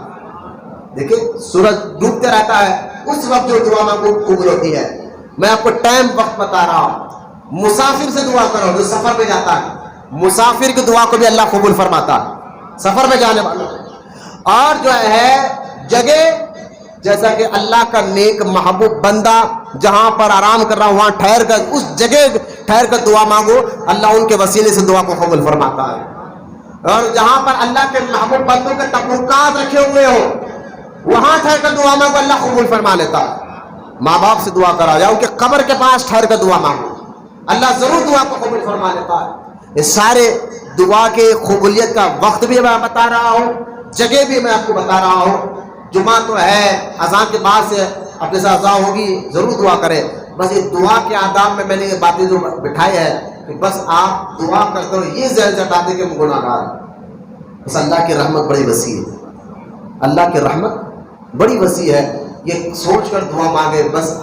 دیکھیں سورج ڈوبتے رہتا ہے، اس وقت جو دعا مانگو قبول ہوتی ہے۔ میں آپ کو ٹائم وقت بتا رہا ہوں، مسافر سے دعا کرو جو سفر پہ جاتا ہے، مسافر کی دعا کو بھی اللہ قبول فرماتا ہے، سفر میں جانے والا۔ اور جو ہے جگہ جیسا کہ اللہ کا نیک محبوب بندہ جہاں پر آرام کر رہا ہوں وہاں ٹھہر کر، اس جگہ ٹھہر کر دعا مانگو، اللہ ان کے وسیلے سے دعا کو قبول فرماتا ہے۔ اور جہاں پر اللہ کے محبوب بندوں کے تبرکات رکھے ہوئے ہو وہاں ٹھہر کر دعا مانگو، اللہ قبول فرما لیتا ہے۔ ماں باپ سے دعا کرا یا ان کے قبر کے پاس ٹھہر کر دعا مانگو، اللہ ضرور دعا کو قبول فرما لیتا ہے۔ یہ سارے دعا کے قبولیت کا وقت بھی میں بتا رہا ہوں، جگہ بھی میں آپ کو بتا رہا ہوں۔ جمعہ تو ہے، اذان کے بعد سے اپنے ساتھ اذان ہوگی، ضرور دعا کریں۔ بس یہ دعا کے آداب میں نے یہ باتیں جو بٹھائی ہے کہ بس آپ دعا کرتے ہو، یہ ذہن سے ہٹا دیں کہ ہم گناہ گار ہیں۔ بس اللہ کی رحمت بڑی وسیع ہے، اللہ کی رحمت بڑی وسیع ہے، یہ سوچ کر دعا مانگے، بس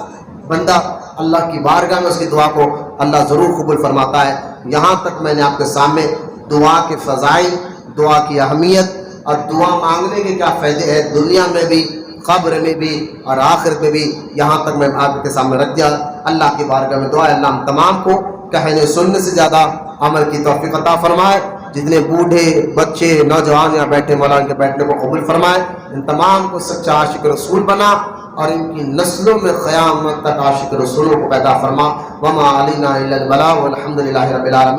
بندہ اللہ کی بارگاہ میں اس کی دعا کو اللہ ضرور قبول فرماتا ہے۔ یہاں تک میں نے آپ کے سامنے دعا کے فضائل، دعا کی اہمیت اور دعا مانگنے کے کیا فائدے ہیں دنیا میں بھی، قبر میں بھی اور آخرت میں بھی، یہاں تک میں آپ کے سامنے رکھ دیا۔ اللہ کی بارگاہ میں دعا ہے اللہ ہم تمام کو کہنے سننے سے زیادہ عمل کی توفیق عطا فرمائے۔ جتنے بوڑھے بچے نوجوان یہاں بیٹھے مولا ان کے بیٹھنے کو قبول فرمائے، ان تمام کو سچا عاشق رسول بنا اور ان کی نسلوں میں قیامت تک عاشق رسولوں کو پیدا فرما۔ وما علینا الا البلاغ والحمد للہ رب العالمین۔